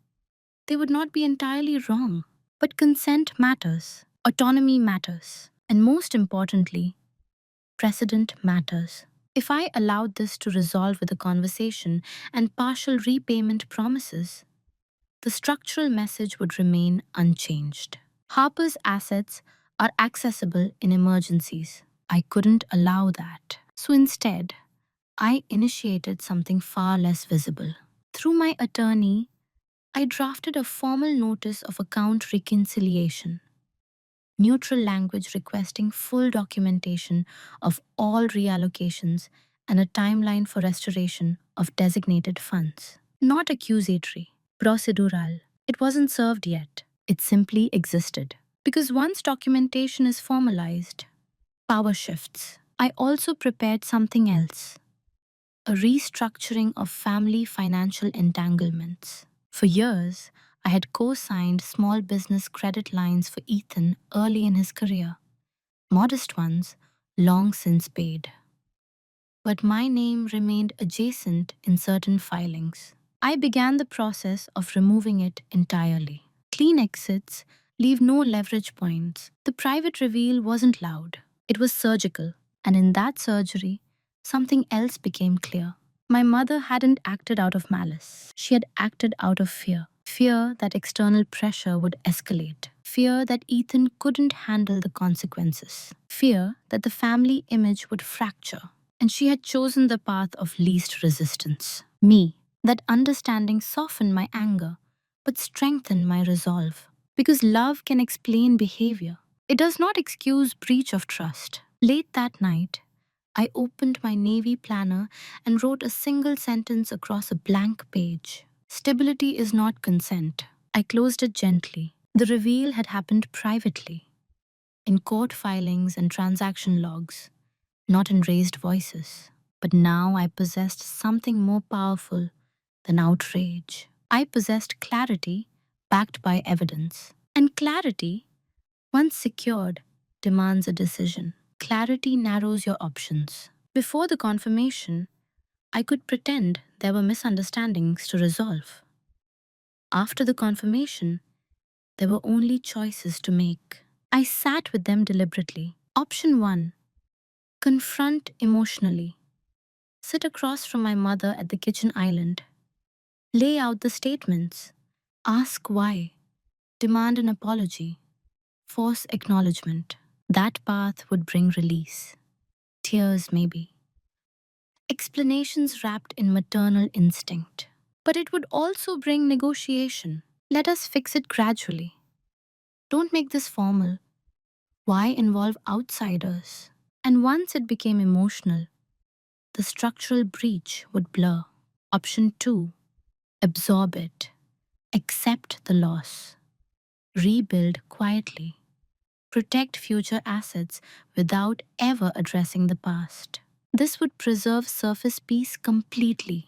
they would not be entirely wrong. But consent matters. Autonomy matters. And most importantly, precedent matters. If I allowed this to resolve with a conversation and partial repayment promises, the structural message would remain unchanged. Harper's assets are accessible in emergencies. I couldn't allow that. So instead, I initiated something far less visible. Through my attorney, I drafted a formal notice of account reconciliation, neutral language requesting full documentation of all reallocations and a timeline for restoration of designated funds. Not accusatory, procedural. It wasn't served yet. It simply existed. Because once documentation is formalized, power shifts. I also prepared something else, a restructuring of family financial entanglements. For years, I had co signed small business credit lines for Ethan early in his career, modest ones, long since paid. But my name remained adjacent in certain filings. I began the process of removing it entirely. Clean exits leave no leverage points. The private reveal wasn't loud, it was surgical. And in that surgery, something else became clear. My mother hadn't acted out of malice, she had acted out of fear. Fear that external pressure would escalate. Fear that Ethan couldn't handle the consequences. Fear that the family image would fracture. And she had chosen the path of least resistance. Me. That understanding softened my anger, but strengthened my resolve. Because love can explain behavior, it does not excuse breach of trust. Late that night, I opened my Navy planner and wrote a single sentence across a blank page. Stability is not consent. I closed it gently. The reveal had happened privately, in court filings and transaction logs, not in raised voices. But now I possessed something more powerful than outrage. I possessed clarity backed by evidence. And clarity, once secured, demands a decision. Clarity narrows your options. Before the confirmation, I could pretend there were misunderstandings to resolve. After the confirmation, there were only choices to make. I sat with them deliberately. Option 1: confront emotionally. Sit across from my mother at the kitchen island. Lay out the statements. Ask why. Demand an apology. Force acknowledgement. That path would bring release. Tears, maybe. Explanations wrapped in maternal instinct. But it would also bring negotiation. Let us fix it gradually. Don't make this formal. Why involve outsiders? And once it became emotional, the structural breach would blur. Option 2: absorb it. Accept the loss. Rebuild quietly. Protect future assets without ever addressing the past. This would preserve surface peace completely.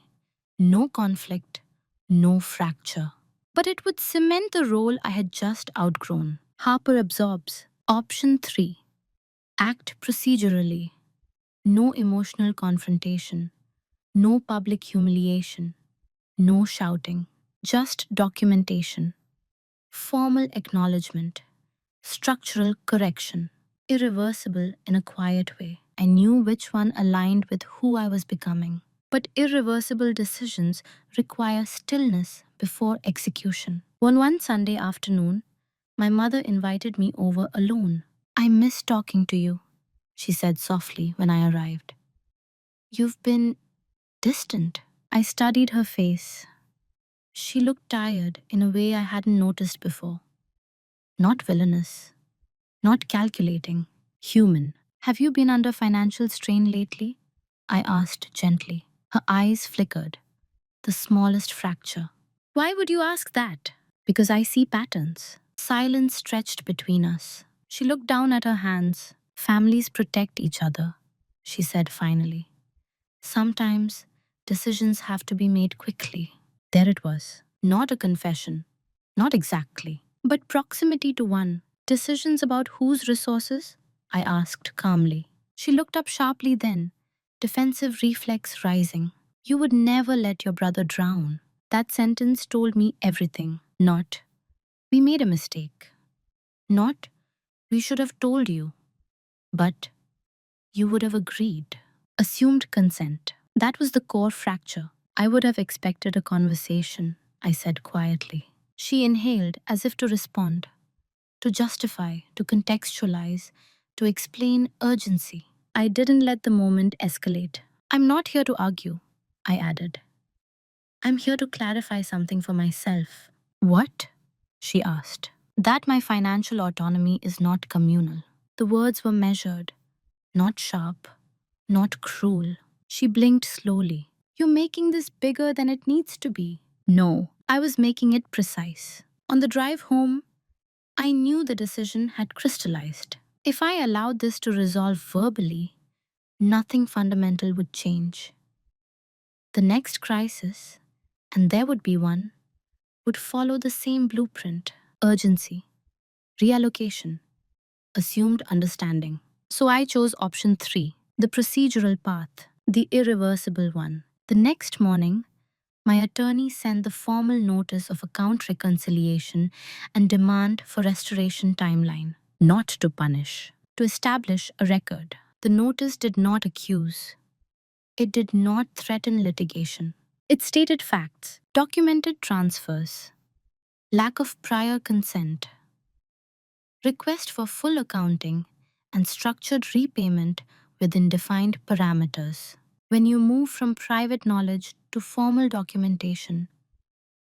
No conflict, no fracture. But it would cement the role I had just outgrown. Harper absorbs. Option 3: act procedurally. No emotional confrontation. No public humiliation. No shouting. Just documentation. Formal acknowledgement. Structural correction. Irreversible in a quiet way. I knew which one aligned with who I was becoming. But irreversible decisions require stillness before execution. One Sunday afternoon, my mother invited me over alone. I miss talking to you, she said softly when I arrived. You've been distant. I studied her face. She looked tired in a way I hadn't noticed before. Not villainous, not calculating, human. Have you been under financial strain lately? I asked gently. Her eyes flickered. The smallest fracture. Why would you ask that? Because I see patterns. Silence stretched between us. She looked down at her hands. Families protect each other, she said finally. Sometimes decisions have to be made quickly. There it was. Not a confession. Not exactly. But proximity to one. Decisions about whose resources? I asked calmly. She looked up sharply then, defensive reflex rising. You would never let your brother drown. That sentence told me everything. Not, we made a mistake. Not, we should have told you. But, you would have agreed. Assumed consent. That was the core fracture. I would have expected a conversation, I said quietly. She inhaled as if to respond. to justify, to contextualize, to explain urgency. I didn't let the moment escalate. I'm not here to argue, I added. I'm here to clarify something for myself. What? She asked. That my financial autonomy is not communal. The words were measured, not sharp, not cruel. She blinked slowly. You're making this bigger than it needs to be. No, I was making it precise. On the drive home, I knew the decision had crystallized. If I allowed this to resolve verbally, nothing fundamental would change. The next crisis, and there would be one, would follow the same blueprint: urgency, reallocation, assumed understanding. So I chose option 3, the procedural path, the irreversible one. The next morning, my attorney sent the formal notice of account reconciliation and demand for restoration timeline, not to punish, to establish a record. The notice did not accuse. It did not threaten litigation. It stated facts: documented transfers, lack of prior consent, request for full accounting, and structured repayment within defined parameters. When you move from private knowledge to formal documentation,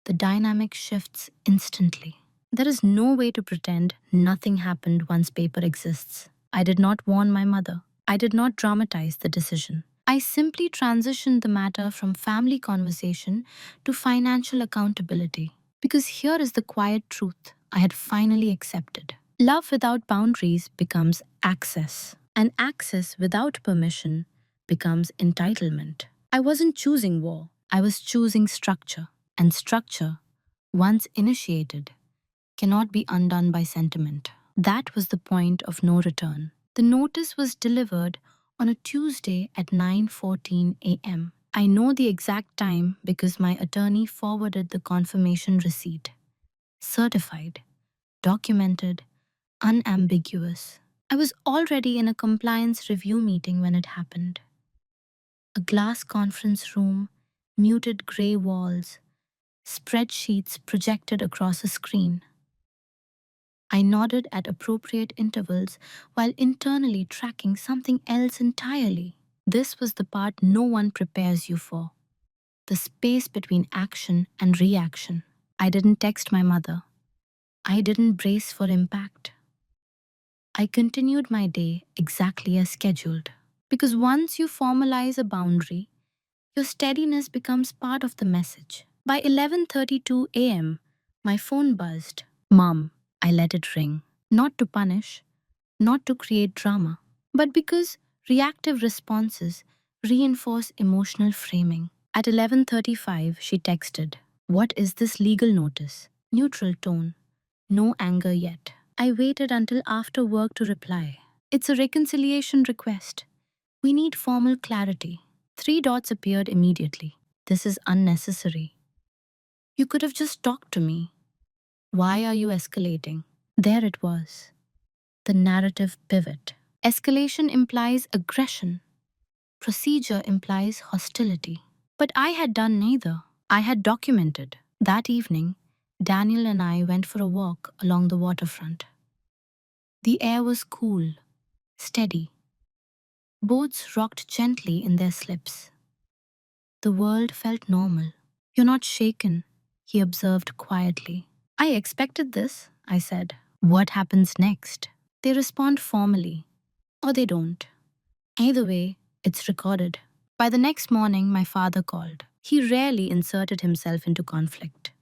the dynamic shifts instantly. There is no way to pretend nothing happened once paper exists. I did not warn my mother. I did not dramatize the decision. I simply transitioned the matter from family conversation to financial accountability. Because here is the quiet truth I had finally accepted. Love without boundaries becomes access, and access without permission becomes entitlement. I wasn't choosing war, I was choosing structure. And structure, once initiated, cannot be undone by sentiment. That was the point of no return. The notice was delivered on a Tuesday at 9:14 a.m. I know the exact time because my attorney forwarded the confirmation receipt. Certified, documented, unambiguous. I was already in a compliance review meeting when it happened. A glass conference room, muted gray walls, spreadsheets projected across a screen. I nodded at appropriate intervals while internally tracking something else entirely. This was the part no one prepares you for: the space between action and reaction. I didn't text my mother. I didn't brace for impact. I continued my day exactly as scheduled. Because once you formalize a boundary, your steadiness becomes part of the message. By 11:32 a.m., my phone buzzed. Mom, I let it ring. Not to punish, not to create drama, but because reactive responses reinforce emotional framing. At 11:35, she texted, "What is this legal notice?" Neutral tone. No anger yet. I waited until after work to reply. It's a reconciliation request. We need formal clarity. 3 dots appeared immediately. This is unnecessary. You could have just talked to me. Why are you escalating? There it was. The narrative pivot. Escalation implies aggression. Procedure implies hostility. But I had done neither. I had documented. That evening, Daniel and I went for a walk along the waterfront. The air was cool, steady. Boats rocked gently in their slips. The world felt normal. You're not shaken, he observed quietly. I expected this, I said. What happens next? They respond formally, or they don't. Either way, it's recorded. By the next morning, my father called. He rarely inserted himself into conflict.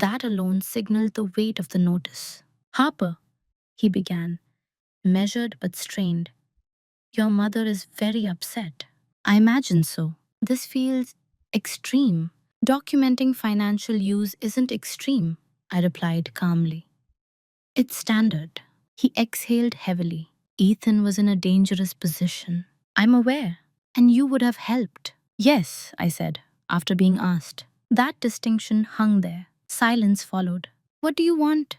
That alone signaled the weight of the notice. Harper, he began, measured but strained. Your mother is very upset. I imagine so. This feels extreme. Documenting financial use isn't extreme, I replied calmly. It's standard. He exhaled heavily. Ethan was in a dangerous position. I'm aware. And you would have helped. Yes, I said, after being asked. That distinction hung there. Silence followed. What do you want?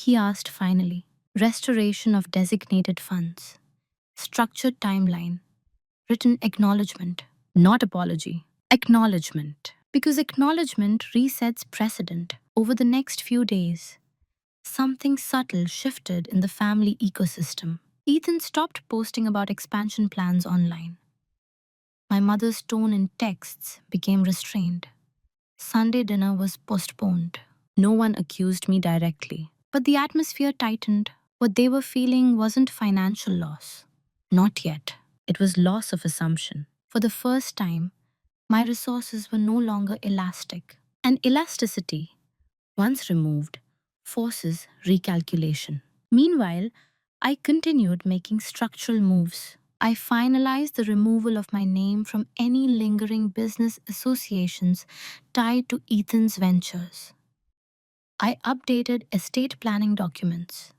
He asked finally. Restoration of designated funds. Structured timeline. Written acknowledgement. Not apology. Acknowledgement. Because acknowledgement resets precedent. Over the next few days, Something subtle shifted in the family ecosystem. Ethan stopped posting about expansion plans online. My mother's tone in texts became restrained. Sunday dinner was postponed. No one accused me directly, but the atmosphere tightened. What they were feeling wasn't financial loss. Not yet. It was loss of assumption. For the first time, my resources were no longer elastic. And elasticity, once removed, forces recalculation. Meanwhile, I continued making structural moves. I finalized the removal of my name from any lingering business associations tied to Ethan's ventures. I updated estate planning documents.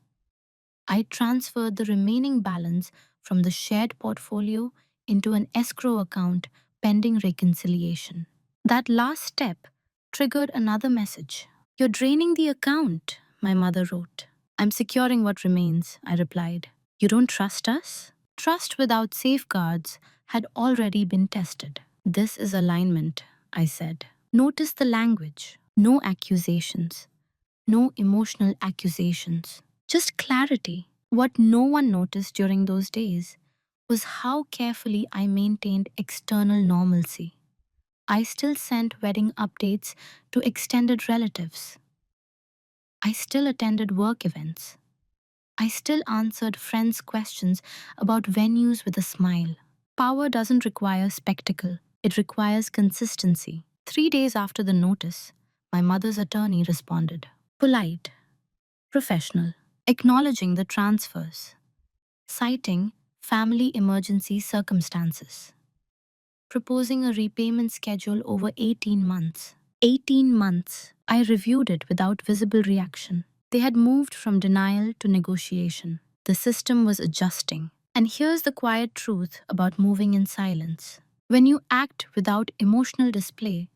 I transferred the remaining balance from the shared portfolio into an escrow account pending reconciliation. That last step triggered another message. "You're draining the account," my mother wrote. "I'm securing what remains," I replied. "You don't trust us?" Trust without safeguards had already been tested. "This is alignment," I said. Notice the language. No accusations. No emotional accusations. Just clarity. What no one noticed during those days was how carefully I maintained external normalcy. I still sent wedding updates to extended relatives. I still attended work events. I still answered friends' questions about venues with a smile. Power doesn't require spectacle, it requires consistency. 3 days after the notice, my mother's attorney responded. Polite, professional, acknowledging the transfers, citing family emergency circumstances, proposing a repayment schedule over 18 months. 18 months. I reviewed it without visible reaction. They had moved from denial to negotiation. The system was adjusting. And here's the quiet truth about moving in silence. When you act without emotional display,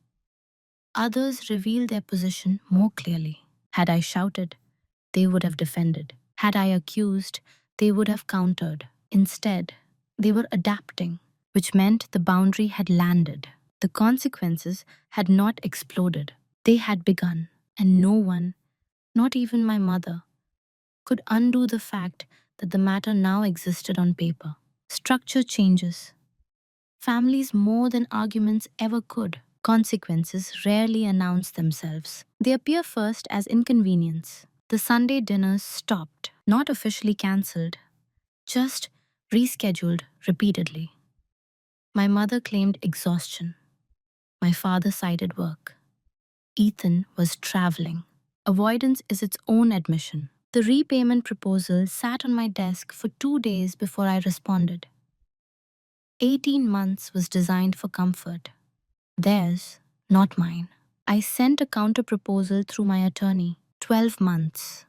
others reveal their position more clearly. Had I shouted, they would have defended. Had I accused, they would have countered. Instead, they were adapting, which meant the boundary had landed. The consequences had not exploded. They had begun, and no one, not even my mother, could undo the fact that the matter now existed on paper. Structure changes. Families more than arguments ever could. Consequences rarely announce themselves. They appear first as inconvenience. The Sunday dinners stopped, not officially cancelled, just rescheduled repeatedly. My mother claimed exhaustion. My father cited work. Ethan was traveling. Avoidance is its own admission. The repayment proposal sat on my desk for 2 days before I responded. 18 months was designed for comfort. Theirs, not mine. I sent a counter-proposal through my attorney. 12 months.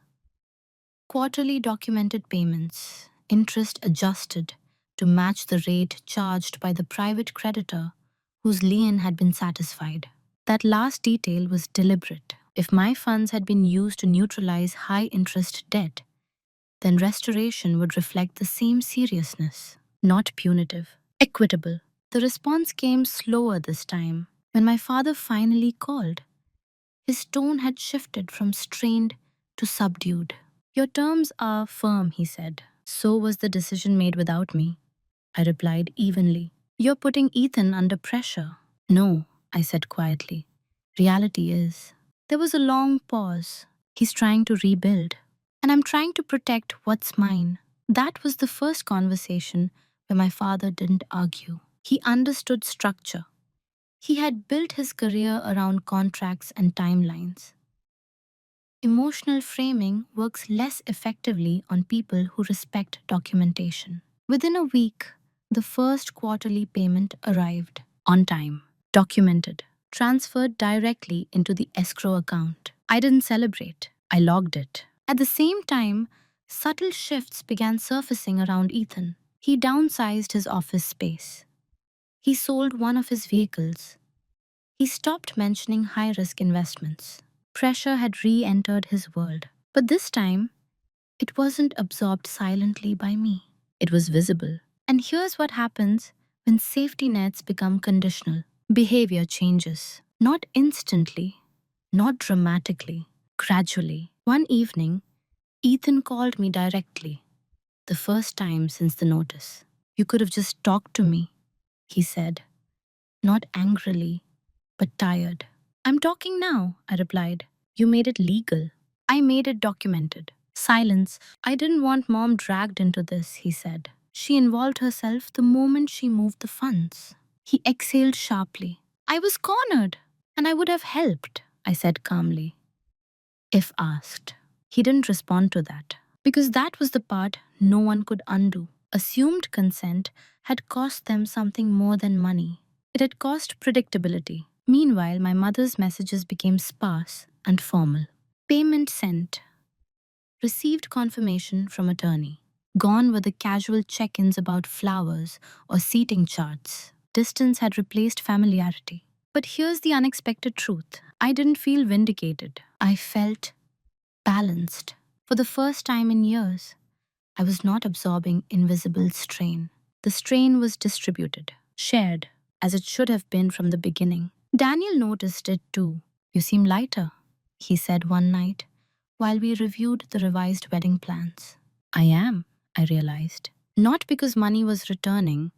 Quarterly documented payments, interest adjusted to match the rate charged by the private creditor whose lien had been satisfied. That last detail was deliberate. If my funds had been used to neutralize high-interest debt, then restoration would reflect the same seriousness, not punitive, equitable. The response came slower this time. When my father finally called, his tone had shifted from strained to subdued. "Your terms are firm," he said. "So was the decision made without me," I replied evenly. "You're putting Ethan under pressure." "No," I said quietly. "Reality is." There was a long pause. "He's trying to rebuild, and I'm trying to protect what's mine." That was the first conversation where my father didn't argue. He understood structure. He had built his career around contracts and timelines. Emotional framing works less effectively on people who respect documentation. Within a week, the first quarterly payment arrived, on time, documented, transferred directly into the escrow account. I didn't celebrate, I logged it. At the same time, subtle shifts began surfacing around Ethan. He downsized his office space. He sold one of his vehicles. He stopped mentioning high-risk investments. Pressure had re-entered his world. But this time, it wasn't absorbed silently by me. It was visible. And here's what happens when safety nets become conditional. Behavior changes. Not instantly, not dramatically, gradually. One evening, Ethan called me directly, the first time since the notice. You could have just talked to me, he said, not angrily, but tired. I'm talking now, I replied. You made it legal. I made it documented. Silence. I didn't want mom dragged into this, he said. She involved herself the moment she moved the funds. He exhaled sharply. I was cornered, and I would have helped, I said calmly, if asked. He didn't respond to that, because that was the part no one could undo. Assumed consent had cost them something more than money. It had cost predictability. Meanwhile, my mother's messages became sparse and formal. Payment sent. Received confirmation from attorney. Gone were the casual check ins about flowers or seating charts. Distance had replaced familiarity. But here's the unexpected truth. I didn't feel vindicated. I felt balanced. For the first time in years, I was not absorbing invisible strain. The strain was distributed, shared, as it should have been from the beginning. Daniel noticed it too. You seem lighter, he said one night while we reviewed the revised wedding plans. I am, I realized. Not because money was returning,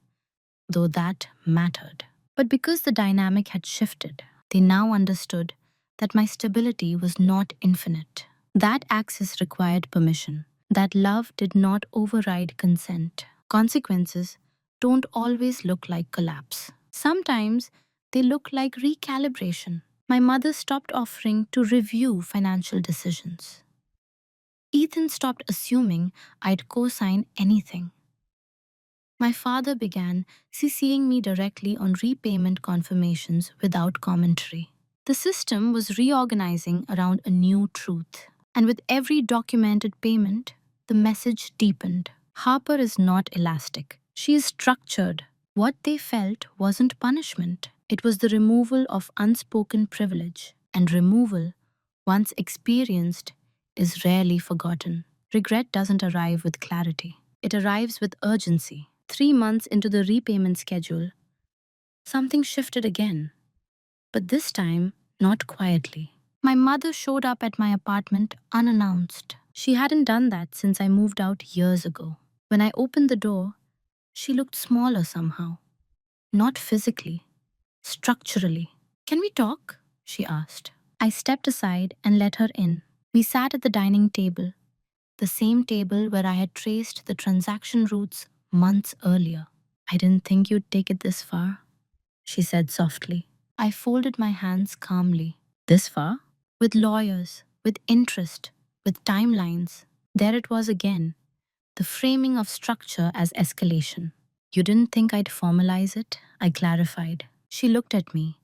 though that mattered, but because the dynamic had shifted. They now understood that my stability was not infinite. That access required permission. That love did not override consent. Consequences don't always look like collapse. Sometimes they look like recalibration. My mother stopped offering to review financial decisions. Ethan stopped assuming I'd co sign anything. My father began CCing me directly on repayment confirmations without commentary. The system was reorganizing around a new truth. And with every documented payment, the message deepened. Harper is not elastic. She is structured. What they felt wasn't punishment, it was the removal of unspoken privilege. And removal, once experienced, is rarely forgotten. Regret doesn't arrive with clarity, it arrives with urgency. 3 months into the repayment schedule, something shifted again, but this time, not quietly. My mother showed up at my apartment unannounced. She hadn't done that since I moved out years ago. When I opened the door, she looked smaller somehow. Not physically, structurally. Can we talk? She asked. I stepped aside and let her in. We sat at the dining table, the same table where I had traced the transaction routes months earlier. I didn't think you'd take it this far, she said softly. I folded my hands calmly. This far? With lawyers, with interest, with timelines. There it was again, the framing of structure as escalation. You didn't think I'd formalize it? I clarified. She looked at me,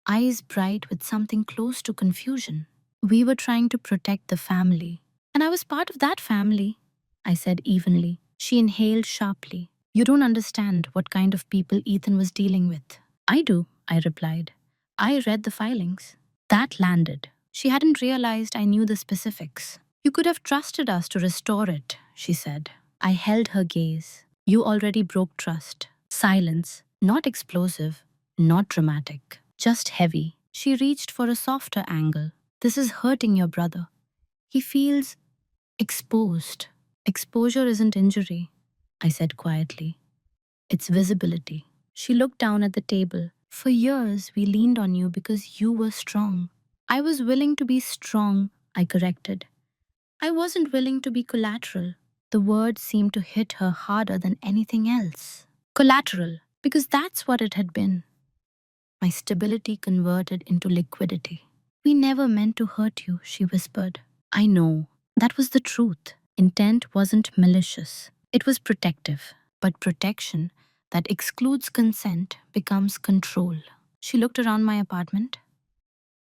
eyes bright with something close to confusion. We were trying to protect the family. And I was part of that family, I said evenly. She inhaled sharply. You don't understand what kind of people Ethan was dealing with. I do, I replied. I read the filings. That landed. She hadn't realized I knew the specifics. You could have trusted us to restore it, she said. I held her gaze. You already broke trust. Silence. Not explosive, not dramatic, just heavy. She reached for a softer angle. This is hurting your brother. He feels exposed. Exposure isn't injury, I said quietly. It's visibility. She looked down at the table. For years, we leaned on you because you were strong. I was willing to be strong, I corrected. I wasn't willing to be collateral. The word seemed to hit her harder than anything else. Collateral, because that's what it had been. My stability converted into liquidity. We never meant to hurt you, she whispered. I know. That was the truth. Intent wasn't malicious. It was protective. But protection that excludes consent becomes control. She looked around my apartment.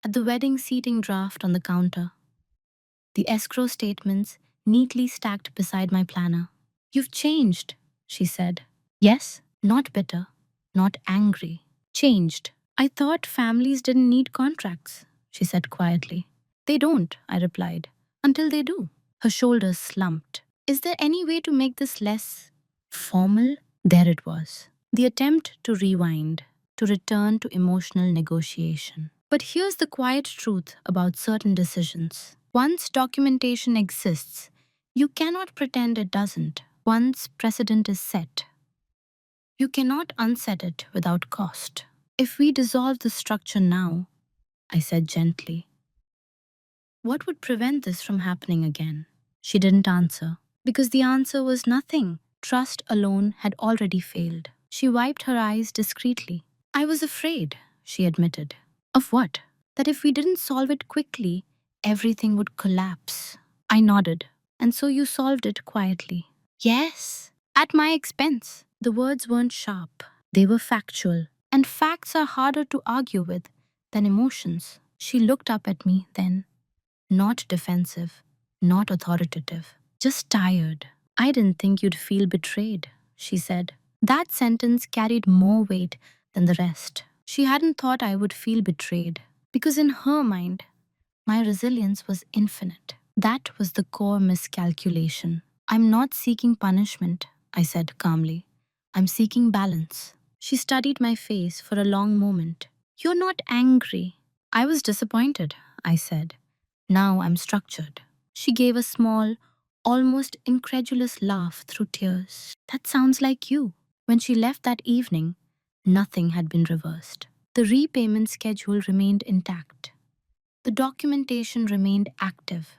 At the wedding seating draft on the counter, the escrow statements neatly stacked beside my planner. You've changed, she said. Yes, not bitter, not angry. Changed. I thought families didn't need contracts, she said quietly. They don't, I replied, until they do. Her shoulders slumped. Is there any way to make this less formal? There it was. The attempt to rewind, to return to emotional negotiation. But here's the quiet truth about certain decisions. Once documentation exists, You cannot pretend it doesn't. Once precedent is set, you cannot unset it without cost. If we dissolve the structure now, I said gently, what would prevent this from happening again? She didn't answer, because the answer was nothing. Trust alone had already failed. She wiped her eyes discreetly. I was afraid, she admitted. Of what? That if we didn't solve it quickly, everything would collapse. I nodded. And so you solved it quietly. Yes, at my expense. The words weren't sharp, they were factual. And facts are harder to argue with than emotions. She looked up at me then, not defensive, not authoritative, just tired. I didn't think you'd feel betrayed, she said. That sentence carried more weight than the rest. She hadn't thought I would feel betrayed, because in her mind, my resilience was infinite. That was the core miscalculation. I'm not seeking punishment, I said calmly. I'm seeking balance. She studied my face for a long moment. You're not angry. I was disappointed, I said. Now I'm structured. She gave a small, almost incredulous laugh through tears. That sounds like you. When she left that evening, nothing had been reversed. The repayment schedule remained intact. The documentation remained active.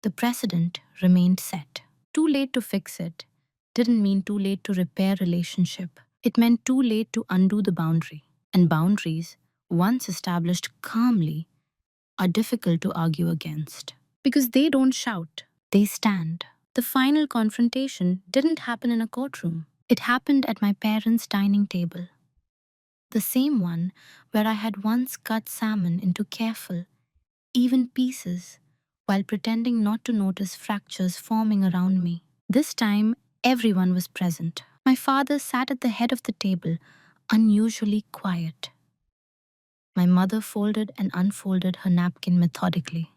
The precedent remained set. Too late to fix it didn't mean too late to repair relationship. It meant too late to undo the boundary. And boundaries, once established calmly, are difficult to argue against. Because they don't shout, they stand. The final confrontation didn't happen in a courtroom. It happened at my parents' dining table. The same one where I had once cut salmon into careful, even pieces, while pretending not to notice fractures forming around me. This time, everyone was present. My father sat at the head of the table, unusually quiet. My mother folded and unfolded her napkin methodically.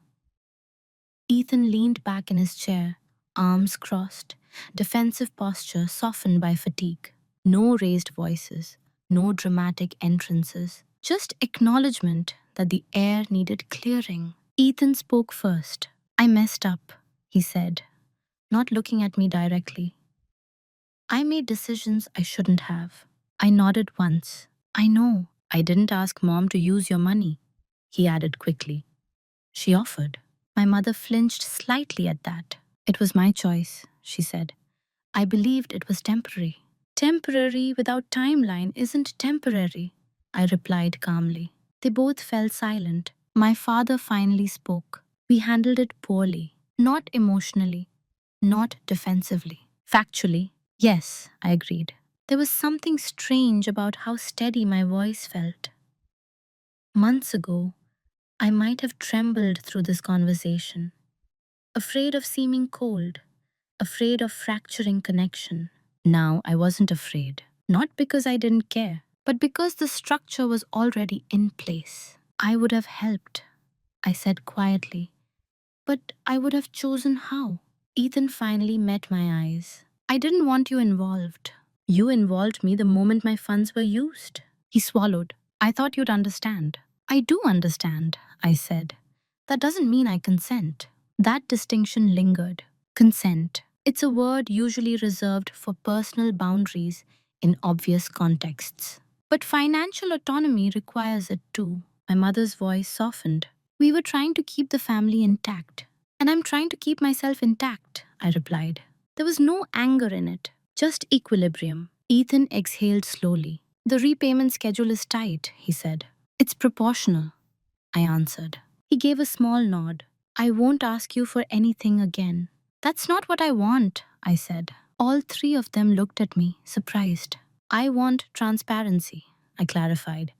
Ethan leaned back in his chair, arms crossed, defensive posture softened by fatigue. No raised voices, no dramatic entrances, just acknowledgement that the air needed clearing. Ethan spoke first. I messed up, he said, not looking at me directly. I made decisions I shouldn't have. I nodded once. I know, I didn't ask Mom to use your money, he added quickly. She offered. My mother flinched slightly at that. It was my choice, she said. I believed it was temporary. Temporary without timeline isn't temporary, I replied calmly. They both fell silent. My father finally spoke. We handled it poorly, not emotionally, not defensively. Factually, yes, I agreed. There was something strange about how steady my voice felt. Months ago, I might have trembled through this conversation, afraid of seeming cold, afraid of fracturing connection. Now I wasn't afraid, not because I didn't care, but because the structure was already in place. I would have helped, I said quietly, but I would have chosen how. Ethan finally met my eyes. I didn't want you involved. You involved me the moment my funds were used. He swallowed. I thought you'd understand. I do understand, I said. That doesn't mean I consent. That distinction lingered. Consent. It's a word usually reserved for personal boundaries in obvious contexts. But financial autonomy requires it too. My mother's voice softened. We were trying to keep the family intact. And I'm trying to keep myself intact, I replied. There was no anger in it, just equilibrium. Ethan exhaled slowly. The repayment schedule is tight, he said. It's proportional, I answered. He gave a small nod. I won't ask you for anything again. That's not what I want, I said. All three of them looked at me, surprised. I want transparency, I clarified,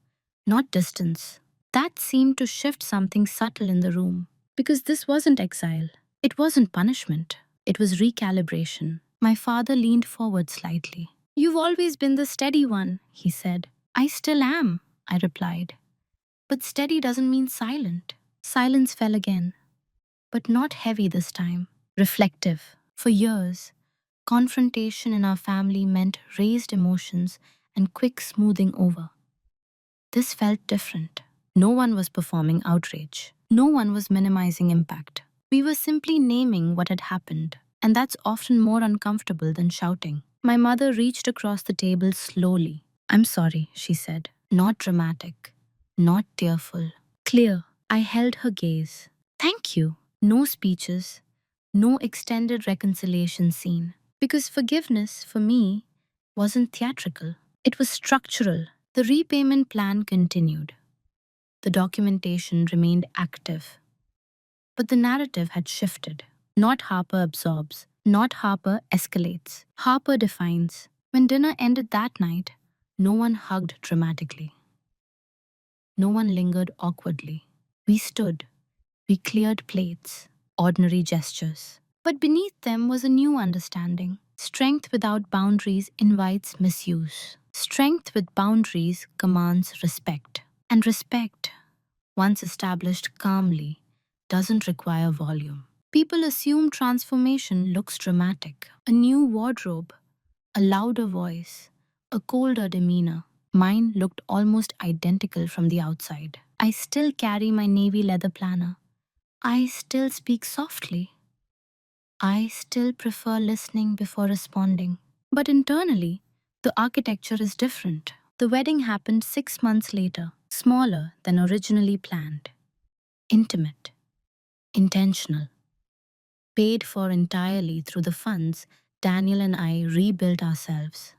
not distance. That seemed to shift something subtle in the room. Because this wasn't exile. It wasn't punishment. It was recalibration. My father leaned forward slightly. You've always been the steady one, he said. I still am, I replied. But steady doesn't mean silent. Silence fell again, but not heavy this time. Reflective. For years, confrontation in our family meant raised emotions and quick smoothing over. This felt different. No one was performing outrage. No one was minimizing impact. We were simply naming what had happened. and that's often more uncomfortable than shouting. My mother reached across the table slowly. I'm sorry, she said. Not dramatic, not tearful. Clear. I held her gaze. Thank you. No speeches, no extended reconciliation scene. Because forgiveness, for me, wasn't theatrical, it was structural. The repayment plan continued. The documentation remained active. But the narrative had shifted. Not Harper absorbs, not Harper escalates. Harper defines. When dinner ended that night, no one hugged dramatically. No one lingered awkwardly. We stood. We cleared plates, ordinary gestures. But beneath them was a new understanding. Strength without boundaries invites misuse. Strength with boundaries commands respect. And respect, once established calmly, doesn't require volume. People assume transformation looks dramatic. A new wardrobe, a louder voice, a colder demeanor. Mine looked almost identical from the outside. I still carry my navy leather planner. I still speak softly. I still prefer listening before responding. But internally, the architecture is different. The wedding happened 6 months later, smaller than originally planned, intimate, intentional, paid for entirely through the funds Daniel and I rebuilt ourselves,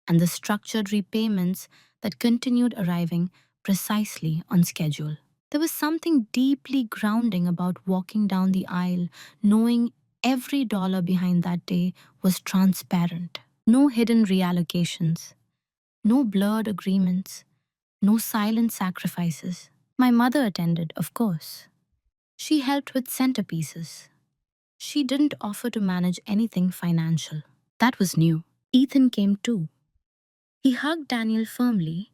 and the structured repayments that continued arriving precisely on schedule. There was something deeply grounding about walking down the aisle, knowing every dollar behind that day was transparent. No hidden reallocations, no blurred agreements, no silent sacrifices. My mother attended, of course. She helped with centerpieces. She didn't offer to manage anything financial. That was new. Ethan came too. He hugged Daniel firmly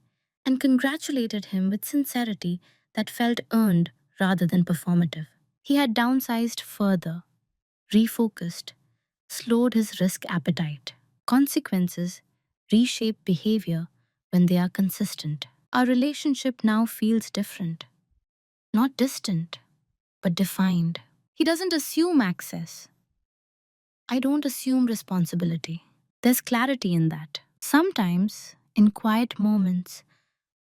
and congratulated him with sincerity that felt earned rather than performative. He had downsized further, refocused, slowed his risk appetite. Consequences reshape behavior when they are consistent. Our relationship now feels different, not distant, but defined. He doesn't assume access. I don't assume responsibility. There's clarity in that. Sometimes, in quiet moments,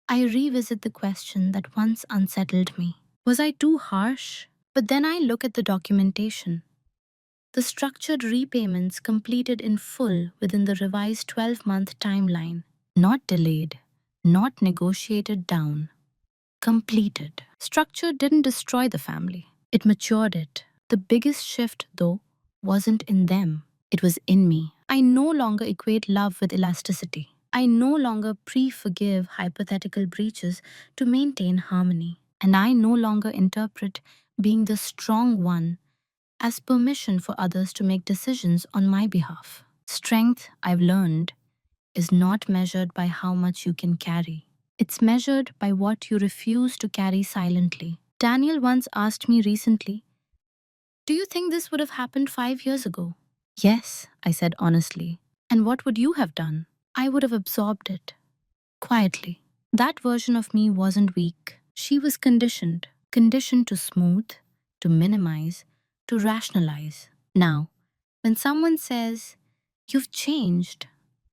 I revisit the question that once unsettled me. Was I too harsh? But then I look at the documentation. The structured repayments completed in full within the revised 12-month timeline. Not delayed, not negotiated down. Completed. Structure didn't destroy the family, it matured it. The biggest shift, though, wasn't in them, it was in me. I no longer equate love with elasticity. I no longer pre forgive hypothetical breaches to maintain harmony. And I no longer interpret being the strong one as permission for others to make decisions on my behalf. Strength, I've learned, is not measured by how much you can carry. It's measured by what you refuse to carry silently. Daniel once asked me recently, do you think this would have happened 5 years ago? Yes, I said honestly. And what would you have done? I would have absorbed it. Quietly. That version of me wasn't weak. She was conditioned. Conditioned to smooth, to minimize, to rationalize. Now, when someone says, you've changed,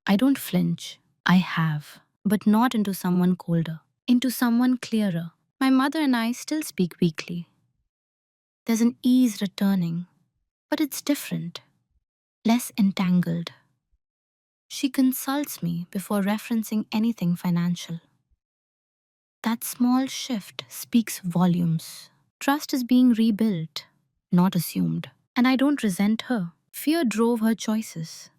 I don't flinch. I have. But not into someone colder, into someone clearer. My mother and I still speak weekly. There's an ease returning, but it's different, less entangled. She consults me before referencing anything financial. That small shift speaks volumes. Trust is being rebuilt, not assumed. And I don't resent her. Fear drove her choices.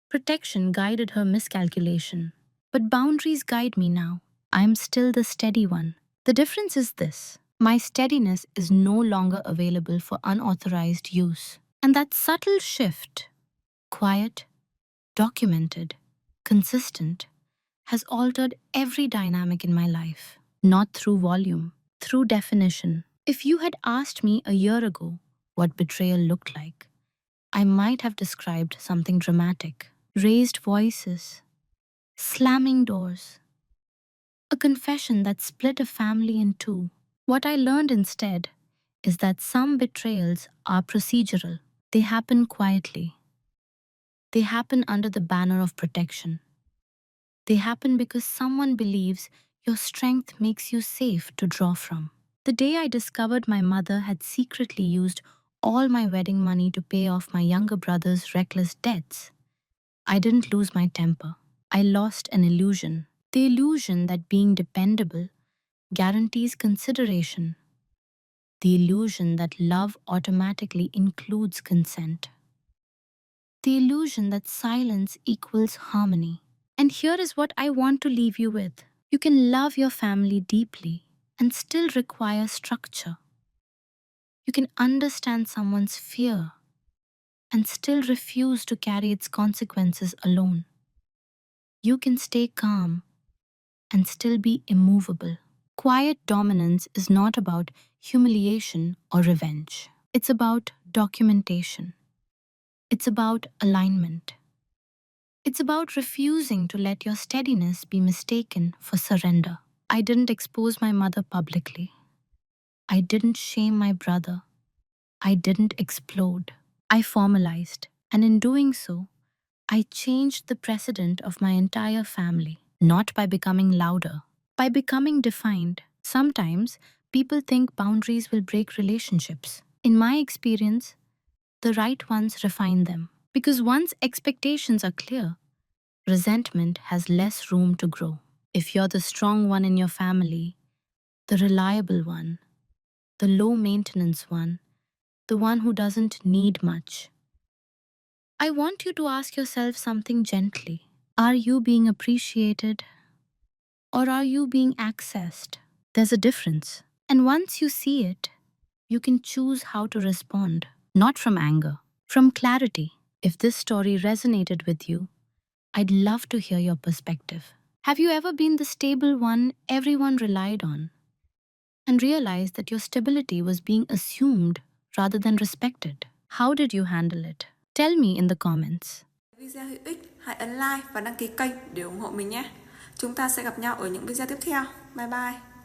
Protection guided her miscalculation. But boundaries guide me now. I'm still the steady one. The difference is this: my steadiness is no longer available for unauthorized use. And that subtle shift, quiet, documented, consistent, has altered every dynamic in my life. Not through volume, through definition. If you had asked me a year ago what betrayal looked like, I might have described something dramatic: raised voices, slamming doors, a confession that split a family in two. What I learned instead is that some betrayals are procedural. They happen quietly. They happen under the banner of protection. They happen because someone believes your strength makes you safe to draw from. The day I discovered my mother had secretly used all my wedding money to pay off my younger brother's reckless debts, I didn't lose my temper. I lost an illusion. The illusion that being dependable guarantees consideration. The illusion that love automatically includes consent. The illusion that silence equals harmony. And here is what I want to leave you with. You can love your family deeply and still require structure. You can understand someone's fear and still refuse to carry its consequences alone. You can stay calm and still be immovable. Quiet dominance is not about humiliation or revenge. It's about documentation. It's about alignment. It's about refusing to let your steadiness be mistaken for surrender. I didn't expose my mother publicly. I didn't shame my brother. I didn't explode. I formalized, and in doing so, I changed the precedent of my entire family, not by becoming louder, by becoming defined. Sometimes people think boundaries will break relationships. In my experience, the right ones refine them. Because once expectations are clear, resentment has less room to grow. If you're the strong one in your family, the reliable one, the low maintenance one, the one who doesn't need much, I want you to ask yourself something gently. Are you being appreciated or are you being accessed? There's a difference. And once you see it, you can choose how to respond, not from anger, from clarity. If this story resonated with you, I'd love to hear your perspective. Have you ever been the stable one everyone relied on and realized that your stability was being assumed rather than respected? How did you handle it? Tell me in the comments. Video hữu ích, hãy ấn like và đăng ký kênh để ủng hộ mình nhé. Chúng ta sẽ gặp nhau ở những video tiếp theo. Bye bye.